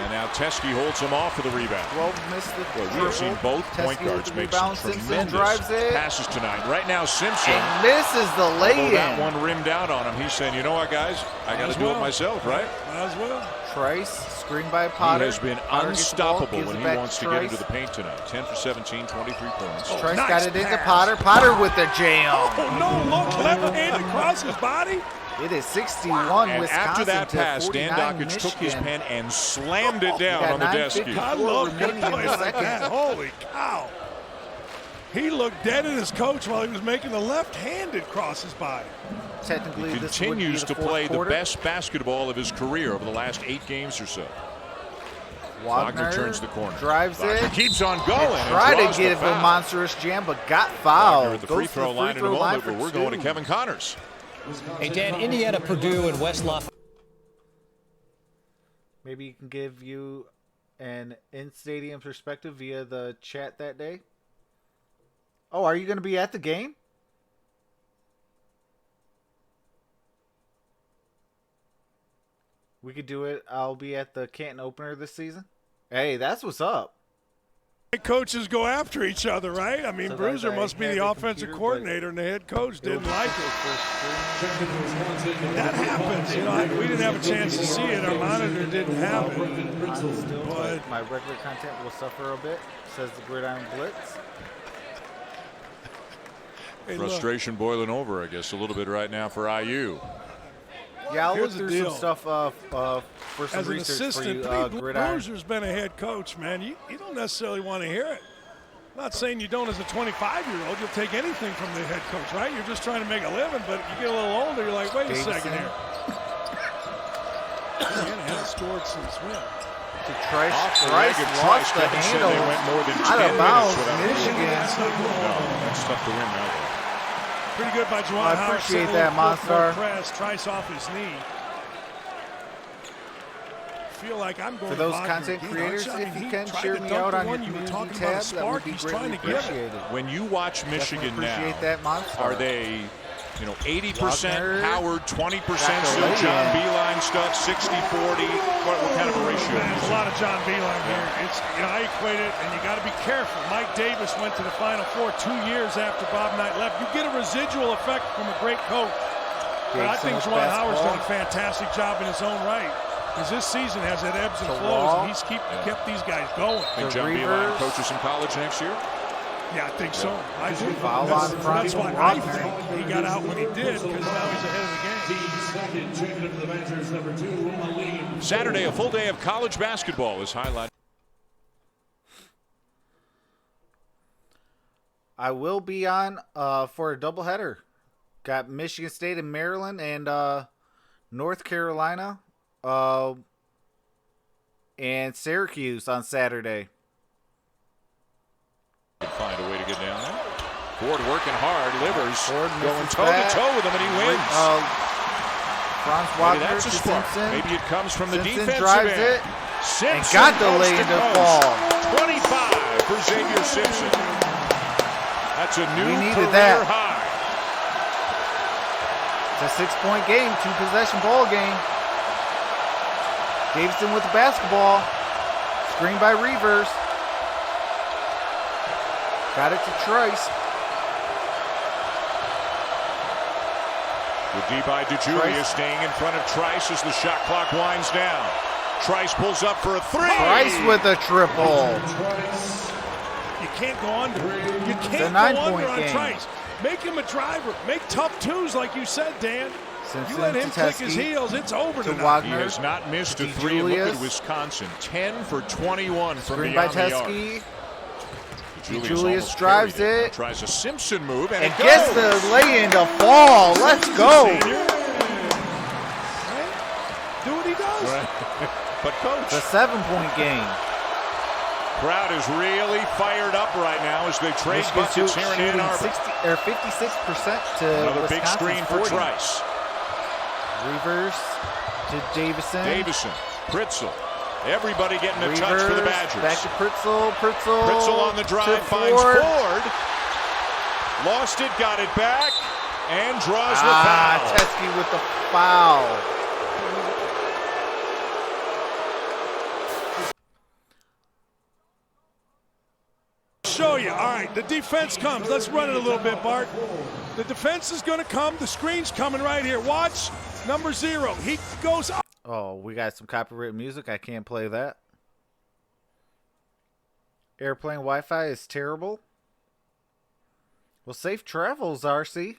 And now Teskey holds him off for the rebound. 12 missed the Well, we've seen both point guards make some tremendous passes tonight. Right now, Simpson and misses the lay-in. That one rimmed out on him. He's saying, you know what, guys? I got to do it myself, right? Might as well. Trice, screen by Potter. He has been Potter unstoppable ball, when he wants to get into the paint tonight. 10 for 17, 23 points. Trice nice got it into pass. Potter. Potter with the jam. Oh, no, look, left-handed across his body. It is 61 And Wisconsin after that to pass, Dan 49 Dockage took his Michigan. pen and slammed it down on the desk. I love good remaining in plays the like second. that. Holy cow. He looked dead at his coach while he was making the left-handed cross his body. Technically, He this would be continues the to fourth play quarter. the best basketball of his career over the last 8 games or so. Wagner turns the corner. Drives Wagner it. keeps on going. and Tried draws to the give a foul. monstrous jam, but got Wagner fouled. at the Goes free to throw line in a free-throw moment, for but we're going to two. Kevin Connors. Hey, Dan, Indiana, Purdue, and West Lafayette. Maybe you can give you an in-stadium perspective via the chat that day. Oh, are you going to be at the game? We could do it. I'll be at the Canton opener this season. Hey, that's what's up. Coaches go after each other, right? I mean, So Bruiser I must be had the the offensive computer, coordinator, and the head coach It'll didn't be like the it. first screen. That happens. You know, we didn't have a chance to see it. Our monitor didn't have it. Still, But my regular content will suffer a bit, says the GRIDIRON BLITZ. hey, look, Frustration boiling over, I guess, a little bit right now for IU. Yeah, I'll Here's look the through deal. some stuff for some as an research for assistant, you, Pete GRIDIRON. Bruiser's been a head coach, man. You don't necessarily want to hear it. I'm not saying you don't as a 25-year-old. You'll take anything from the head coach, right? You're just trying to make a living, but you get a little older, you're like, wait a second here. Indiana hasn't scored since when? Trice Off the leg of lost Trice. the Kevin said handle. they went more than 10 Out of minutes bounds, without Michigan. That's not good. No, that's tough to win now. Pretty good by Juwan I Howard. appreciate Setting that, a little MonStar. press, Trice off his knee. Feel like I'm going For those Wagner. content You know, creators, I mean, if you he can tried share to me dunk out the on your one you were community talking about, tab, a that would spark be he's greatly trying to give it. appreciated. When you watch Definitely Michigan appreciate now, that, MonStar. are they, 80% Wagner. Howard, 20% Got the still lay-in. John Beilein stuff, 60-40? What kind of a ratio? Man, is there's a it? lot of John Beilein here. It's, I equate it, and you got to be careful. Mike Davis went to the Final Four 2 years after Bob Knight left. You get a residual effect from a great coach. But I think Juwan Howard's done a basketball. fantastic job in his own right. Because this season has had ebbs and The flows, wall. and he's kept these guys going. Think The John Beeline Reavers. coaches in college next year? Yeah, I think so. I do. Foul on front That's why from I Wagner. think he got out when he did, because now he's ahead of the game. The second champion of the Badgers, number 2, Aleem. Saturday, a full day of college basketball is highlighted. I will be on for a doubleheader. Got Michigan State and Maryland and North Carolina and Syracuse on Saturday. Find a way to get down there. Ford working hard. Livers Ford going misses toe-to-toe with him, and he wins. Franz Maybe Wagner that's to a spark. Simpson. Maybe it comes from the Simpson defensive drives end. it Simpson got the coast lay to in the coast. fall. 25 for Xavier Simpson. That's a new We needed career that. high. It's a 6-point game, 2-possession ball game. Davidson with the basketball. Screen by Reavers. Got it to Trice. With D by DeJulia Trice. staying in front of Trice as the shot clock winds down. Trice pulls up for a three. Trice with a triple. You can't go under. You a can't go 9-point under on game. Trice. Make him a driver. Make tough twos, like you said, Dan. Simpson You let him to click his Teskey, heels, it's over to tonight. He Wagner. has not missed a three. And look at DeJulius. Wisconsin. 10 for 21 from Screen beyond by the arc. Teskey. Julius Julius almost drives carried it. Tries a Simpson move and, And it gets goes. the lay-in to fall. Let's go. Right? Do what he does. Right. But coach, The 7-point game. crowd is really fired up right now as they trade Michigan buckets here in Ann shooting Arbor. 56% to Another big Wisconsin's screen for 40. Trice. Reverse to Davison. Davison, Pritzel. Everybody getting a touch for the Reverse, Badgers. back to Pritzel. Pritzel on the to drive finds Ford. Ford. Lost it, got it back, and draws the foul. Teskey with the foul. Show you. All right, the defense comes. Let's run it a little bit, Bart. The defense is going to come. The screen's coming right here. Watch number 0. He goes up. Oh, we got some copyright music. I can't play that. Airplane Wi-Fi is terrible. Well, safe travels, RC.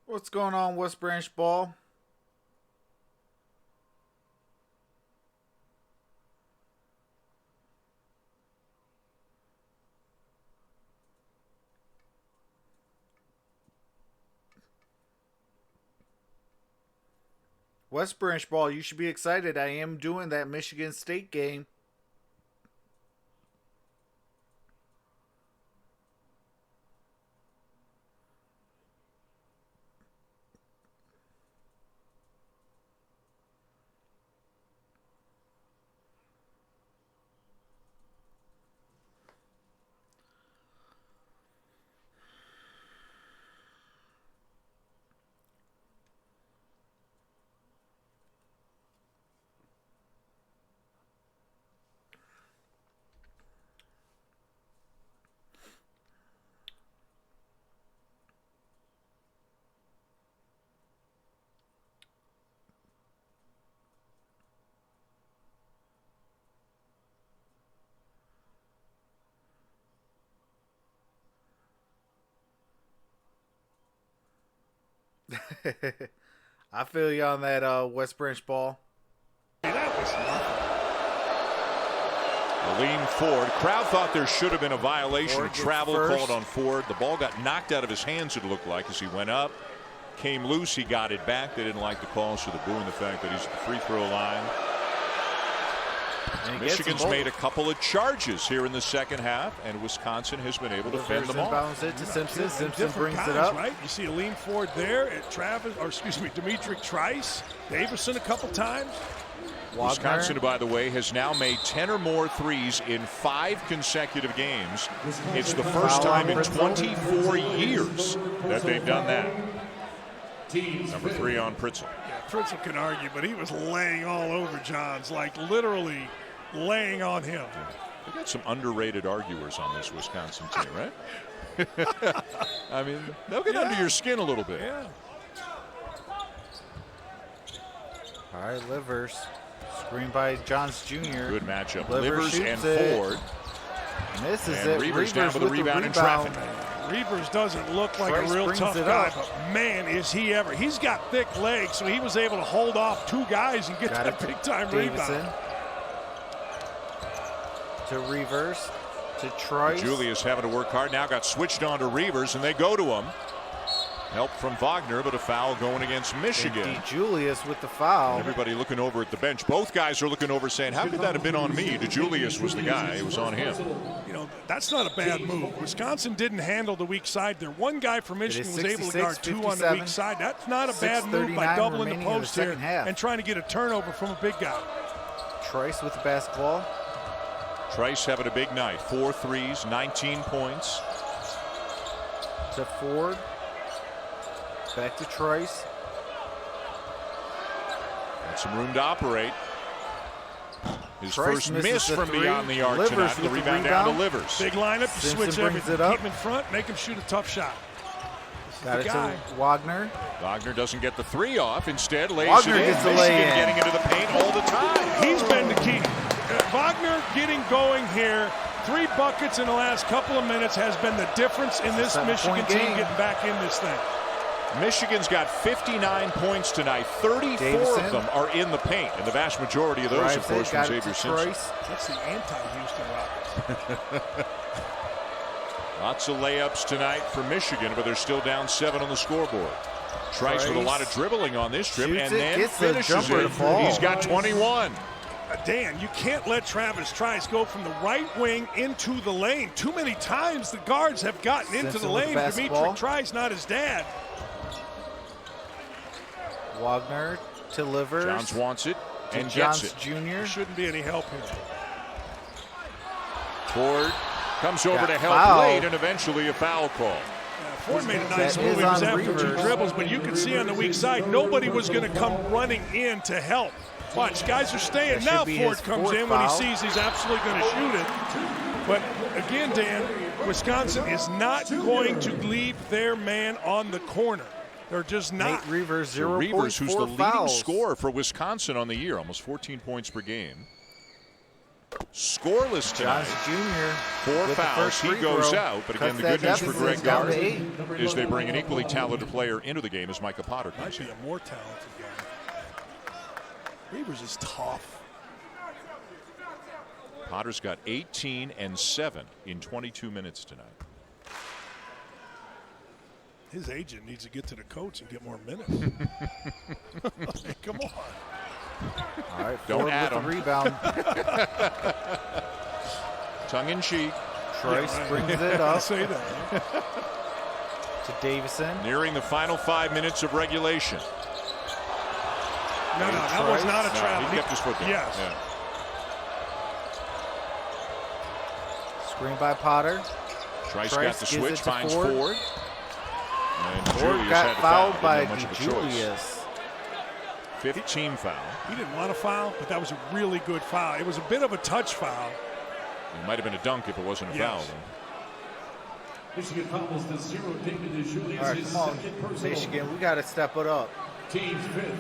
What's going on, West Branch Ball? West Branch ball, you should be excited. I am doing that Michigan State game. I feel you on that West Branch ball. That was nothing. Lean Ford. Crowd thought there should have been a violation Ford of gets travel first. called on Ford. The ball got knocked out of his hands, it looked like, as he went up. Came loose. He got it back. They didn't like the call, so they're booing the fact that he's at the free throw line. And he gets Michigan's them both. made a couple of charges here in the second half, and Wisconsin has been able to fend them off. Inbounds it to Simpson. Simpson Different brings guys, it up. right? You see a Lean Ford there at Dimitri Trice, Davison a couple times. Wisconsin, by the way, has now made 10 or more threes in 5 consecutive games. It's the first time in 24 years that they've done that. Number 3 on Pritzl. Yeah, Fritzl can argue, but he was laying all over Johns, like literally laying on him. We got some underrated arguers on this Wisconsin team, right? I mean, they'll get under your skin a little bit. Yeah. All right, Livers. Screen by Johns Jr. Good matchup. Livers Livers and shoots it. Ford. And this is And it. Reavers down with a the rebound in traffic. Reavers doesn't look like Trice a real brings tough it guy, up. but man, is he ever. He's got thick legs, so he was able to hold off 2 guys and get Got that it. big-time Davison. rebound. To Reavers. To Trice. Julius having to work hard. Now got switched on to Reavers, and they go to him. Help from Wagner, but a foul going against Michigan. Julius with the foul. Everybody looking over at the bench. Both guys are looking over saying, how could that have been on me? DeJulius was the guy. It was on him. You know, that's not a bad move. Wisconsin didn't handle the weak side there. One guy from Michigan was able to guard 2 on the weak side. That's not a bad move by 6:39 doubling the remaining in the post here second half. and trying to get a turnover from a big guy. Trice with the basketball. Trice having a big night. 4 threes, 19 points. To Ford. Back to Trice. Got some room to operate. His Trice first misses miss the from three. beyond the arc Livers tonight. The with the rebound down to rebound. Livers. Big lineup, you Simpson switch brings everything. it up. Keep him in front, make him shoot a tough shot. Got it guy. to Wagner. Wagner doesn't get the 3 off. Instead, lays Wagner it in. gets the Michigan lay-in. getting into the paint all the time. He's been the key. Wagner getting going here. 3 buckets in the last couple of minutes has been the difference in this 7-point Michigan team game. getting back in this thing. Michigan's got 59 points tonight. 34 Davison. of them are in the paint, and the vast majority of those, of Drives course, it, from got it Xavier to Simpson. Trice. That's the anti-Houston Rockets. Lots of layups tonight for Michigan, but they're still down 7 on the scoreboard. Trice with a lot of dribbling on this trip, Shoots and it, then gets the finishes jumper it. to fall. He's got 21. Dan, you can't let Travis Trice go from the right wing into the lane. Too many times the guards have gotten into Simpson the with the lane. basketball. Dimitri Trice, not his dad. Wagner to Livers. Johns wants it to and Johns gets it. Jr. Shouldn't be any help here. Ford comes over Got to help fouled. late, and eventually a foul call. Ford made a nice That move. is He was on after 2 Reavers. dribbles, but you could see on the weak side, nobody was going to come running in to help. Watch, guys are staying. That Now should be Ford his comes fourth in when he foul. sees he's absolutely going to shoot it. But again, Dan, Wisconsin is not going to leave their man on the corner. They're just Nate not. Reavers, So 0.4 Reavers, who's the leading fouls. scorer for Wisconsin on the year, almost 14 points per game. Scoreless tonight. Johns Jr. 4 with the fouls. first He free goes throw. out. But again, Cuts the that good news for deficit Greg down to Gard 8. is they bring an equally talented player into the game as Micah Potter Might comes be in. a more talented guy. Reavers is tough. Potter's got 18 and 7 in 22 minutes tonight. His agent needs to get to the coach and get more minutes. Hey, come on. All right, Don't Ford add with the him. rebound. Tongue in cheek. Trice right. brings it up Say that. Huh? to Davison. Nearing the final 5 minutes of regulation. No, that was not a No, travel. he kept his foot down. Yes. Yeah. Screen by Potter. Trice Trice got the gives switch, it to finds Ford. Ford. And Ford Julius got had to fouled foul. by Didn't have much of a choice. Julius. Fifth team foul. He didn't want to foul, but that was a really good foul. It was a bit of a touch foul. It might have been a dunk if it wasn't a foul. Yes. Michigan fouls the 0. David DeJulius. All right, his come on, second personal. Michigan. We got to step it up. Team's fifth.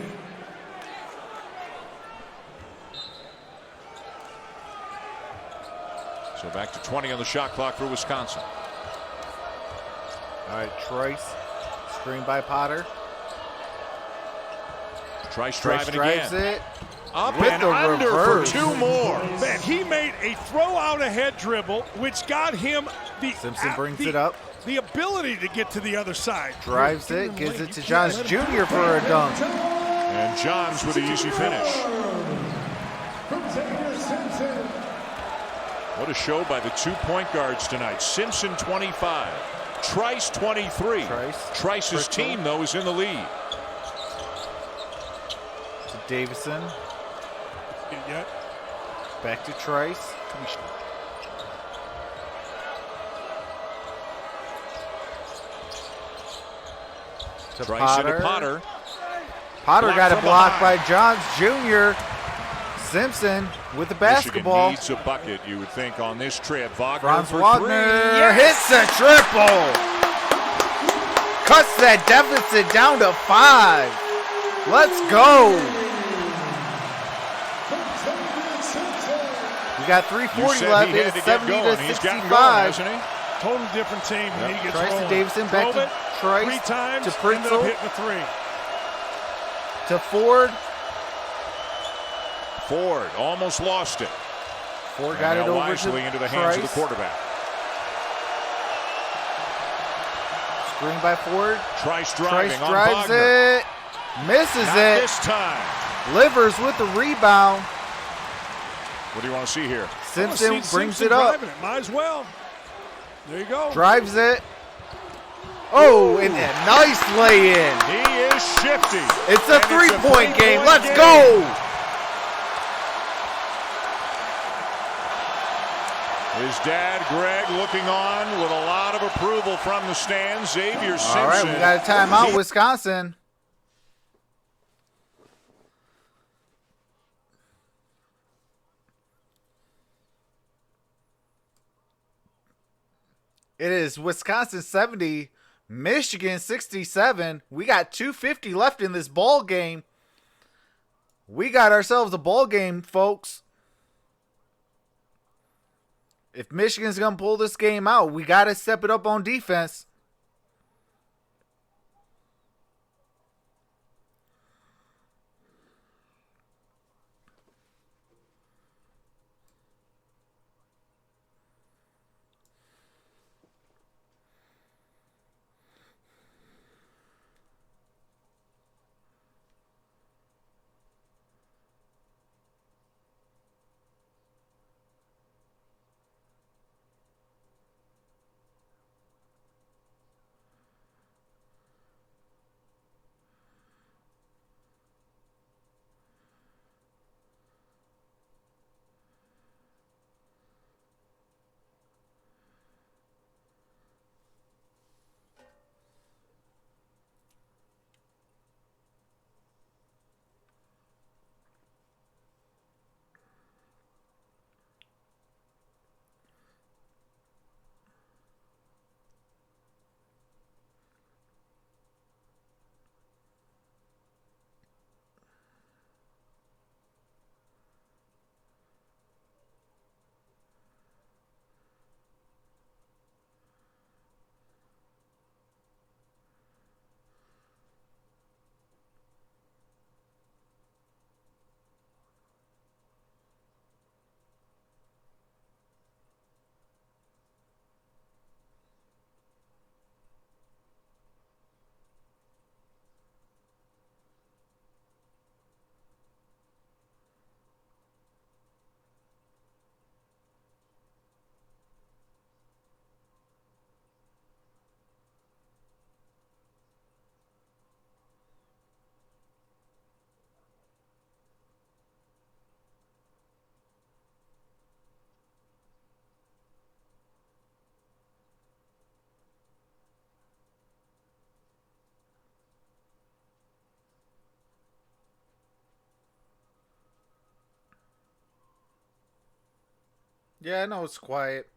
So back to 20 on the shot clock for Wisconsin. All right, Trice. Screen by Potter. Trice Trice driving drives again. it. Up with and the under reverse. for 2 more. Man, he made a throw out ahead dribble, which got him Simpson brings it up. The ability to get to the other side. Drives it. Gives it to Johns Jr. for a dunk. And Johns with an easy finish. What a show by the 2 point guards tonight. Simpson 25. Trice 23. Trice's team, though, is in the lead. To Davison. Yet. Back to Trice. To Trice Potter. into Potter. Potter Blocked got it from blocked by behind. Johns Jr. Simpson with the basketball. Michigan needs a bucket, you would think, on this trip. Wagner Franz for Wagner 3. Yes! hits a triple. Cuts that deficit down to 5. Let's go. We got You 3:40 said left. he had It's to get 70 going. to He's gotten 65. going, hasn't he? Total different team when he gets Trice to rolling. Davison, back Drove to it Trice, 3 times, to ended up Prinzel. hitting a 3. To Ford. Ford almost lost it. Ford And got it now over wisely to into the hands of the Trice. quarterback. Screen by Ford. Trice driving Trice on drives Wagner. it. Misses Not it. this time. Livers with the rebound. What do you want to see here? Simpson Oh, see brings Simpson it up. driving it. Might as well. There you go. Drives it. Oh, and a nice lay-in. He is shifty. It's a And three-point game. three-point Let's game. go. His dad, Greg, looking on with a lot of approval from the stands. Xavier Simpson. All right, we got a timeout, Wisconsin. It is Wisconsin 70, Michigan 67. We got 2:50 left in this ball game. We got ourselves a ball game, folks. If Michigan's going to pull this game out, we got to step it up on defense. Yeah, I know it's quiet.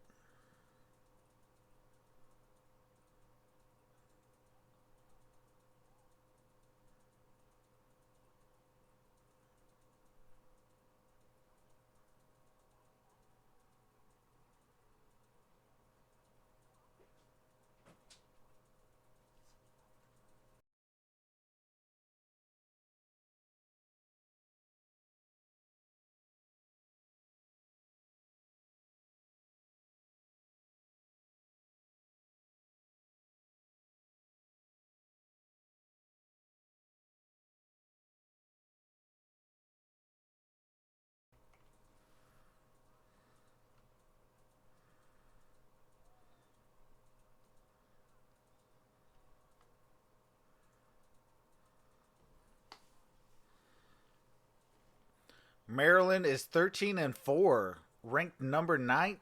Maryland is 13-4, ranked number 9.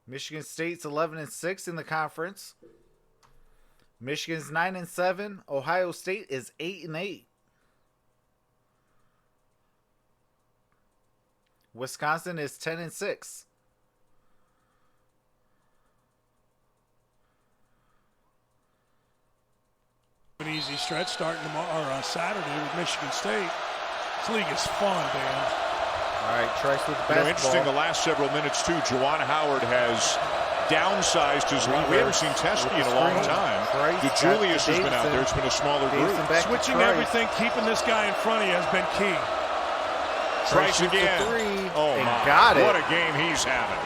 Michigan State's 11-6 in the conference. Michigan's 9-7. Ohio State is 8-8. Wisconsin is 10-6. An easy stretch starting tomorrow or Saturday with Michigan State. This league is fun, Dan. All right, Trice with the basketball. Interesting the last several minutes, too. Juwan Howard has downsized his line. We haven't seen Teskey in a long time. DeJulius has been out there. It's been a smaller group. Switching everything, keeping this guy in front of you has been key. Trice again. Oh, my. Got it. What a game he's having.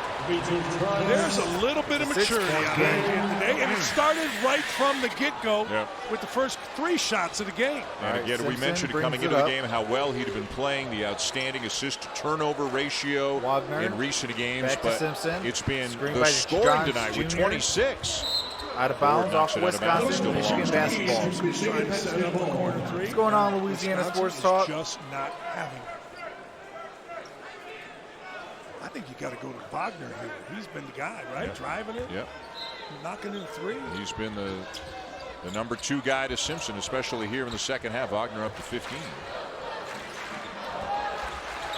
There's a little bit of maturity out there today, and it started right from the get-go with the first 3 shots of the game. And again, Simpson we mentioned coming into the game how well he'd have been playing, the outstanding assist-to-turnover ratio Wagner, in recent games. back to But Simpson. it's been Screen the by scoring Johns tonight with Jr. 26. Out of bounds off Ford knocks it out of bounds. Wisconsin, Michigan basketball. Trying to set up a corner 3. What's going on, Louisiana Wisconsin Sports Talk? is just not having it. I think you got to go to Wagner here. He's been the guy, right? Driving it, knocking in 3. He's been the number 2 guy to Simpson, especially here in the second half. Wagner up to 15.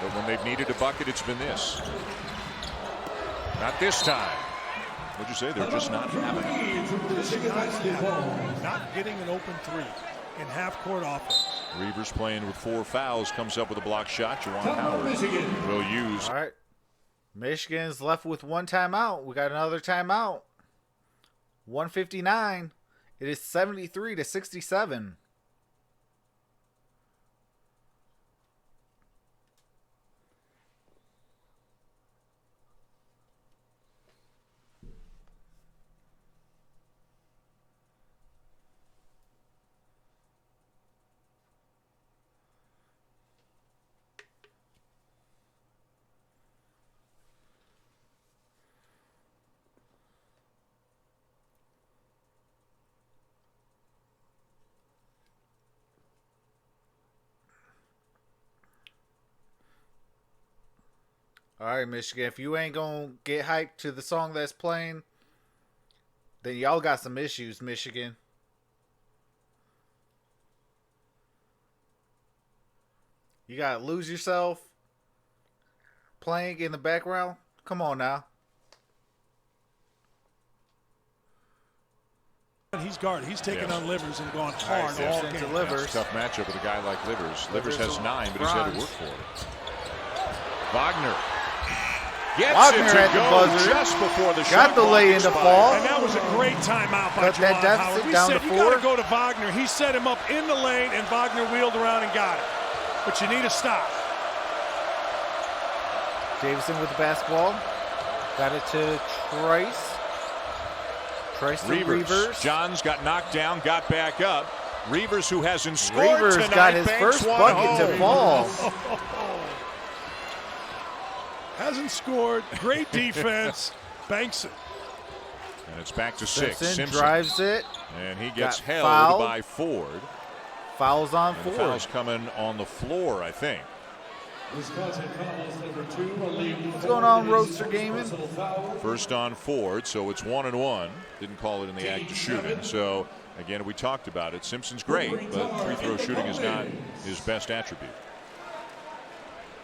But when they've needed a bucket, it's been this. Not this time. What'd you say? They're just not having it. Not getting an open 3 in half-court offense. Reavers playing with 4 fouls, comes up with a block shot. Juwan Howard will use. All right. Michigan's left with 1 timeout. We got another timeout. 1:59. It is 73-67. All right, Michigan, if you ain't going to get hyped to the song that's playing, then y'all got some issues, Michigan. You got to lose yourself playing in the background? Come on now. He's guarded. He's taken on Livers and gone hard all game. Livers. It's a tough matchup with a guy like Livers. Livers has 9, but he's had to work for it. Wagner gets Wagner it to at the go buzzer. just before the Got shot the clock lay in the expired. fall. And that was a great timeout by Cut that Juwan deficit Howard. We down said to you got 4. to go to Wagner. He set him up in the lane, and Wagner wheeled around and got it. But you need a stop. Davison with the basketball. Got it to Trice. Trice to Reavers. Johns got knocked down, got back up. Reavers, who hasn't scored Reavers tonight, got his banks first one bucket to home. fall. Hasn't scored. Great defense. Banks it. And it's back to 6. Simpson drives it. And he gets Got held fouled. by Ford. Fouls on And Ford. foul's coming on the floor, I think. Wisconsin fouls number 2. What's going on, Roadster Gaming? First on Ford, so it's 1-1. Didn't call it in the act of shooting. So, again, we talked about it. Simpson's great, but free throw shooting is not his best attribute.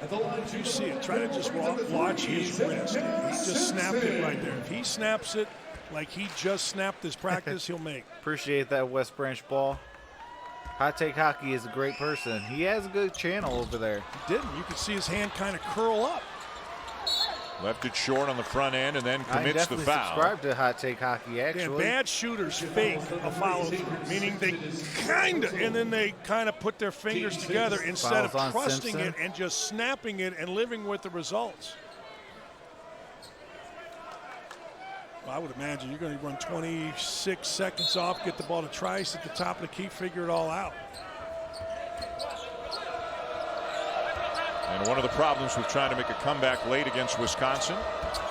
At the line, You see it. Try to just watch his wrist. He just snapped it right there. If he snaps it like he just snapped his practice, he'll make. Appreciate that, West Branch Ball. Hot Take Hockey is a great person. He has a good channel over there. He didn't. You could see his hand kind of curl up. Left it short on the front end and then I commits the definitely foul. subscribe to Hot Take Hockey, actually. Yeah, bad shooters fake a follow through, meaning they and then they kind of put their fingers together instead of Fouls on trusting Simpson. it and just snapping it and living with the results. Well, I would imagine you're going to run 26 seconds off, get the ball to Trice at the top of the key, figure it all out. And one of the problems with trying to make a comeback late against Wisconsin,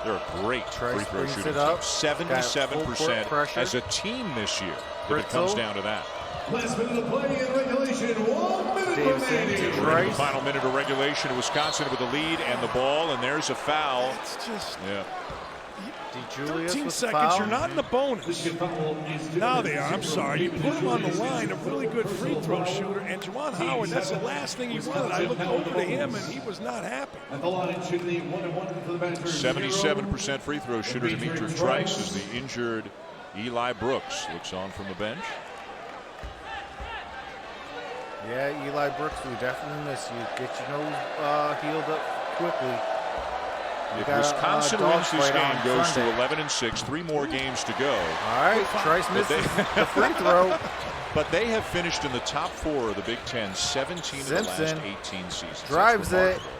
they're a great free throw brings shooting it team. up. 77% as a team this year, if it comes down to that. last minute of play in regulation. 1 minute Davidson remaining. to We're in the Trice. final minute of regulation. Wisconsin with the lead and the ball, and there's a foul. It's just Yeah. DeJulius 13 with the seconds. foul. You're not in the bonus. Now they are. I'm sorry. You put him on the line, a really good free throw shooter, and Juwan Howard, that's the last thing he wanted. I looked over to him, and he was not happy. At the line, shooting the 1-1 for the Badgers. 77% free throw shooter Demetric Trice as the injured Eli Brooks looks on from the bench. Yeah, Eli Brooks, we definitely miss you. Get your nose healed up quickly. If got a, Wisconsin dog wins this fight on game, goes Sunday. to 11-6, 3 more games to go. All right, Trice misses the free throw. But they have finished in the top 4 of the Big Ten 17 of the last Simpson 18 seasons. That's drives it. remarkable.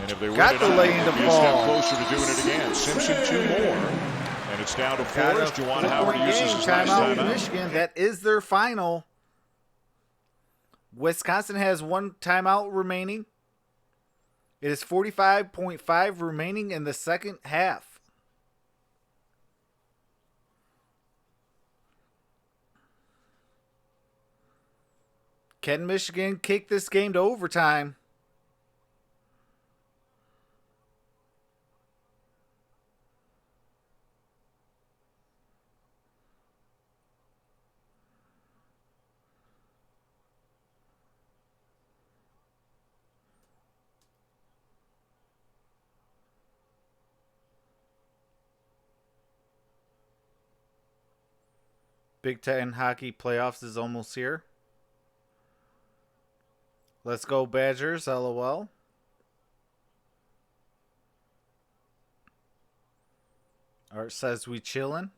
And if they win Got it, the lane to they'll be a step fall. closer to doing it again. Simpson 2 more. And it's down to 4 Got as a Juwan 4-point Howard uses game. his last Timeout with timeout. Michigan. That is their final. Wisconsin has 1 timeout remaining. It is 45.5 remaining in the second half. Can Michigan kick this game to overtime? Big Ten hockey playoffs is almost here. Let's go Badgers, LOL. Art says we chillin'.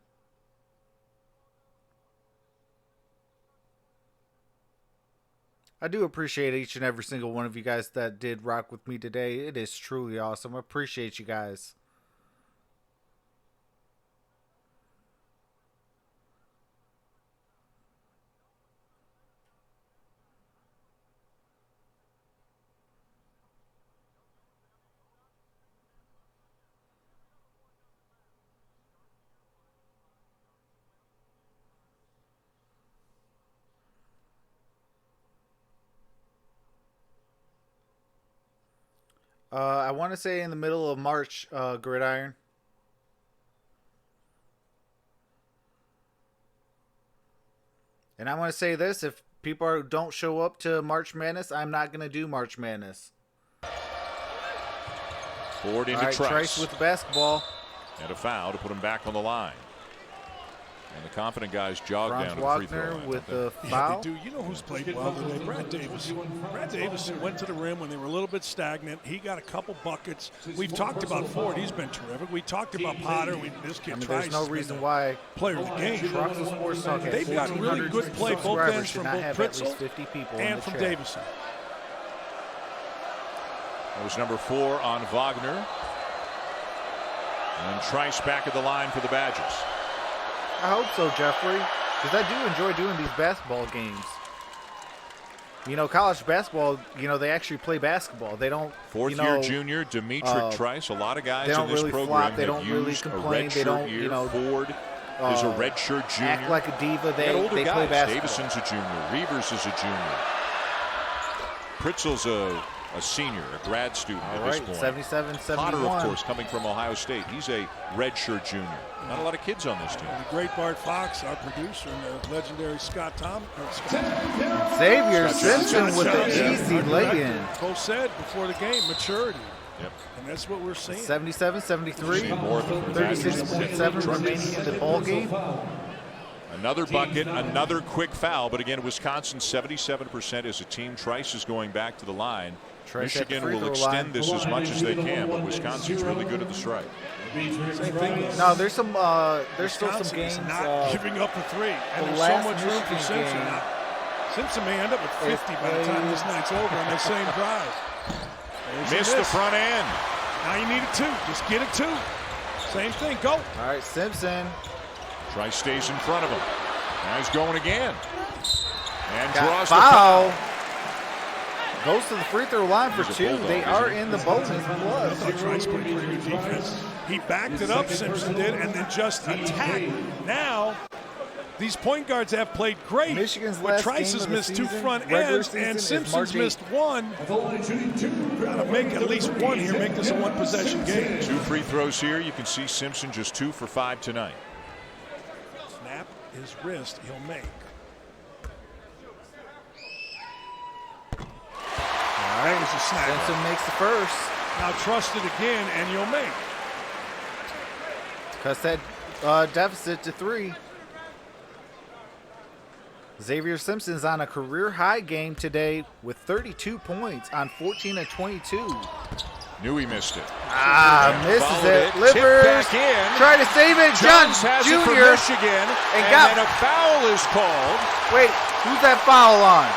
I do appreciate each and every single one of you guys that did rock with me today. It is truly awesome. I appreciate you guys. I want to say in the middle of March, Gridiron. And I want to say this, if people don't show up to March Madness, I'm not going to do March Madness. Forward into All right, Trice. Trice with the basketball. And a foul to put him back on the line. And the confident guys jog Franz down to the free throw Wagner line. with the Yeah, foul. they do. You know who's played well today? Brad Davis. Brad Davison went to the rim when they were a little bit stagnant. He got a couple buckets. We've talked about Ford. He's been terrific. We talked about Potter. This kid I mean, Trice there's no has been reason the why player of the game. Troxel Sports Talk at They've got really 1,400 good play both subscribers ends should from not both have at least Pritzel 50 people in and the from chat. Davison. That was number 4 on Wagner. And Trice back at the line for the Badgers. I hope so, Jeffrey, because I do enjoy doing these basketball games. You know, college basketball, you know, they actually play basketball. They don't, Fourth-year junior Demetric Trice. A lot of guys they in don't this really program flop. They have don't really used a complain. They redshirt don't, year. you know, Ford is a redshirt junior. act like a diva. They got older they play guys. basketball. Davison's a junior. Reavers is a junior. Pritzel's a a senior, a grad student All at this right, point. 77-71. Potter, of course, coming from Ohio State. He's a redshirt junior. Not a lot of kids on this team. The great Bart Fox, our producer, and the legendary Scott Xavier Scott Simpson with Johnson, the yeah. easy lay-in. Both said before the game, maturity. Yep. And that's what we're seeing. 77-73. More than 36.7 remaining in the ball game. Another bucket, another quick foul, but again, Wisconsin 77% as a team. Trice is going back to the line. Trice at the Michigan free will throw extend line. this as much as they can, but Wisconsin's really good at the stripe. No, there's some. There's still some Wisconsin is games. not giving up a three, and the there's so last much room for Michigan Simpson. game, Simpson may end up with 50 by the time this night's over on that same drive. There's a Missed the miss. front end. Now you need a two. Just get a two. Same thing. Go. All right, Simpson. Trice stays in front of him. Now he's going again. And Got draws foul. the foul. Goes to the free throw line for He's a two. bulldog, They isn't are he? in the bonus I plus. thought Trice played pretty good defense. He backed it up, Simpson did, and then just attacked. Now, these point guards have played great. Michigan's but last Trice game has of the missed two season, front regular ends, season, and is Simpson's March 8th. missed one. Gotta make at least one here, make this a one-possession game. 2 free throws here. You can see Simpson just 2 for 5 tonight. Snap his wrist, he'll make. All right, there's a snap. Simpson makes the first. Now trust it again, and you'll make. Cuts that deficit to 3. Xavier Simpson's on a career-high game today with 32 points on 14 of 22. Knew he missed it. Misses Followed it. Tipped Livers. back in. Try to save it. John Jones has it for Jr. Michigan. And got- then a foul is called. Wait, who's that foul on?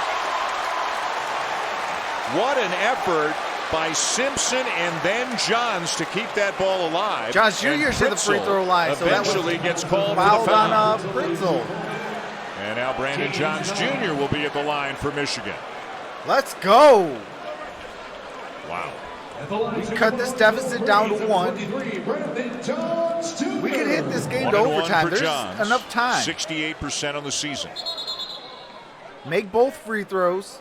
What an effort by Simpson and then Johns to keep that ball alive. Johns Jr. And to the free Pritzel throw line, so that was eventually gets called for the Fouled foul. on Pritzel. And now Brandon Johns Jr. will be at the line for Michigan. Let's go. Wow. Cut this deficit down to 1. We can hit this game to 1-1 overtime. for There's Johns. enough time. 68% on the season. Make both free throws.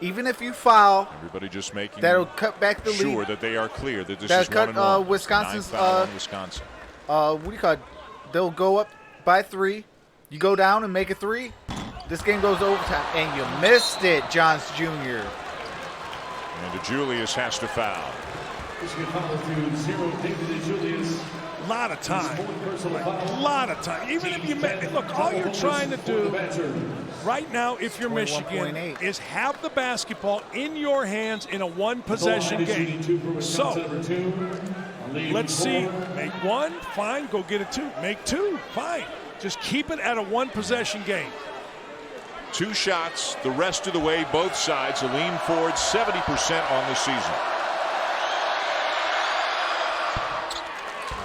Even if you foul, Everybody just making that'll cut back the sure lead. that they are clear that this That'll is cut, 1-1. Wisconsin's, 9 foul on Wisconsin. What do you call it? They'll go up by 3. You go down and make a 3. This game goes to overtime. And you missed it, Johns Jr. And DeJulius has to foul. A lot of time. A lot of time. Even if you look, all you're trying to do right now, if you're Michigan, 21.8. is have the basketball in your hands in a one-possession game. So let's see. Make 1, fine. Go get a 2. Make 2, fine. Just keep it at a one-possession game. 2 shots the rest of the way, both sides. A lean forward, 70% on the season.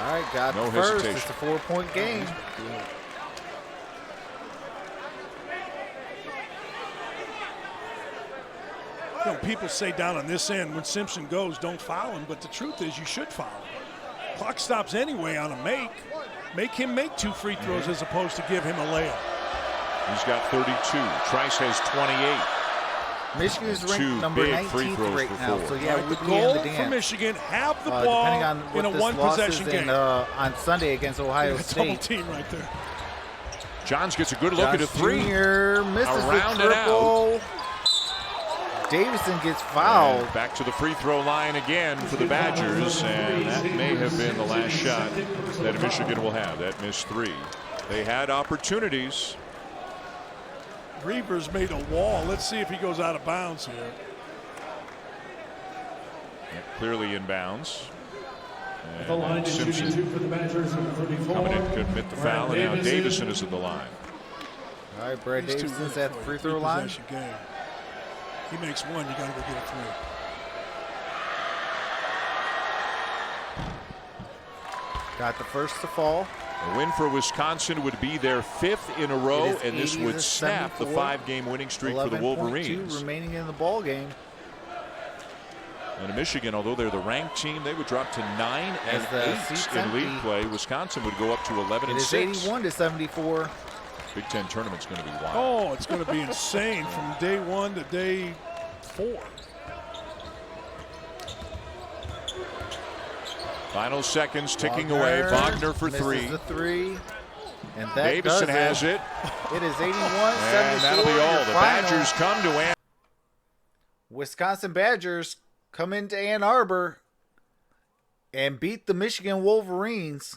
All right, got No the first. hesitation. It's a 4-point game. You know, people say down on this end, when Simpson goes, don't foul him. But the truth is, you should foul him. Clock stops anyway on a make. Make him make 2 free throws as opposed to give him a layup. He's got 32. Trice has 28. Michigan is ranked 2 number big free 19th throws right for now. 4. So, yeah, All right, we'd the be in goal the for dance. Michigan, have the Depending ball on what in a this one-possession losses game. on Sunday against Ohio Double State. team right there. Johns gets a good look at a Johns 3. Jr. misses Around the and triple. Davison gets fouled. And back to the free throw line again for the Badgers, and that may have been the last shot that Michigan will have. That missed 3. They had opportunities. Reavers made a wall. Let's see if he goes out of bounds here. Clearly inbounds. The line is shooting Simpson 2 for the Badgers, number 34. coming in to commit the foul, and now Davison is at the line. All right, Brad He's too Davison's good at the for free a throw line. three-possession game. He makes 1, you got to go get a 3. Got the first to fall. A win for Wisconsin would be their 5th in a row, It is and this 80 would to snap the 74. 5-game winning streak for the 11.2 Wolverines. remaining in the ball game. And Michigan, although they're the ranked team, they would drop to 9 As and the 8 seat's in league empty. play. Wisconsin would go up to 11 It and is 6. 81 to 74. Big Ten tournament's going to be wild. Oh, it's going to be insane from day 1 to day 4. Final seconds ticking away. Wagner for misses three. the three. And that Davison does has it. It is 81-74. And that'll be all. The Badgers come to Ann. Wisconsin Badgers come into Ann Arbor and beat the Michigan Wolverines.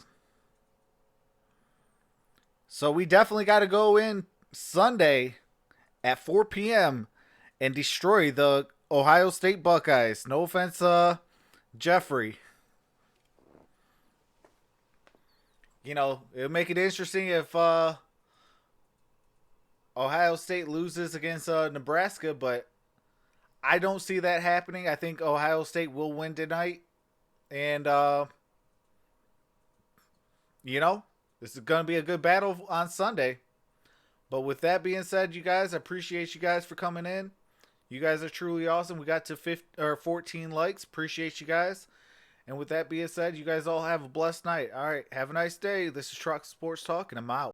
So we definitely got to go in Sunday at 4 p.m. and destroy the Ohio State Buckeyes. No offense, Jeffrey. You know, it'll make it interesting if Ohio State loses against Nebraska, but I don't see that happening. I think Ohio State will win tonight. And, you know, this is going to be a good battle on Sunday. But with that being said, you guys, I appreciate you guys for coming in. You guys are truly awesome. We got to 14 likes. Appreciate you guys. And with that being said, you guys all have a blessed night. All right, have a nice day. This is Troxel Sports Talk, and I'm out.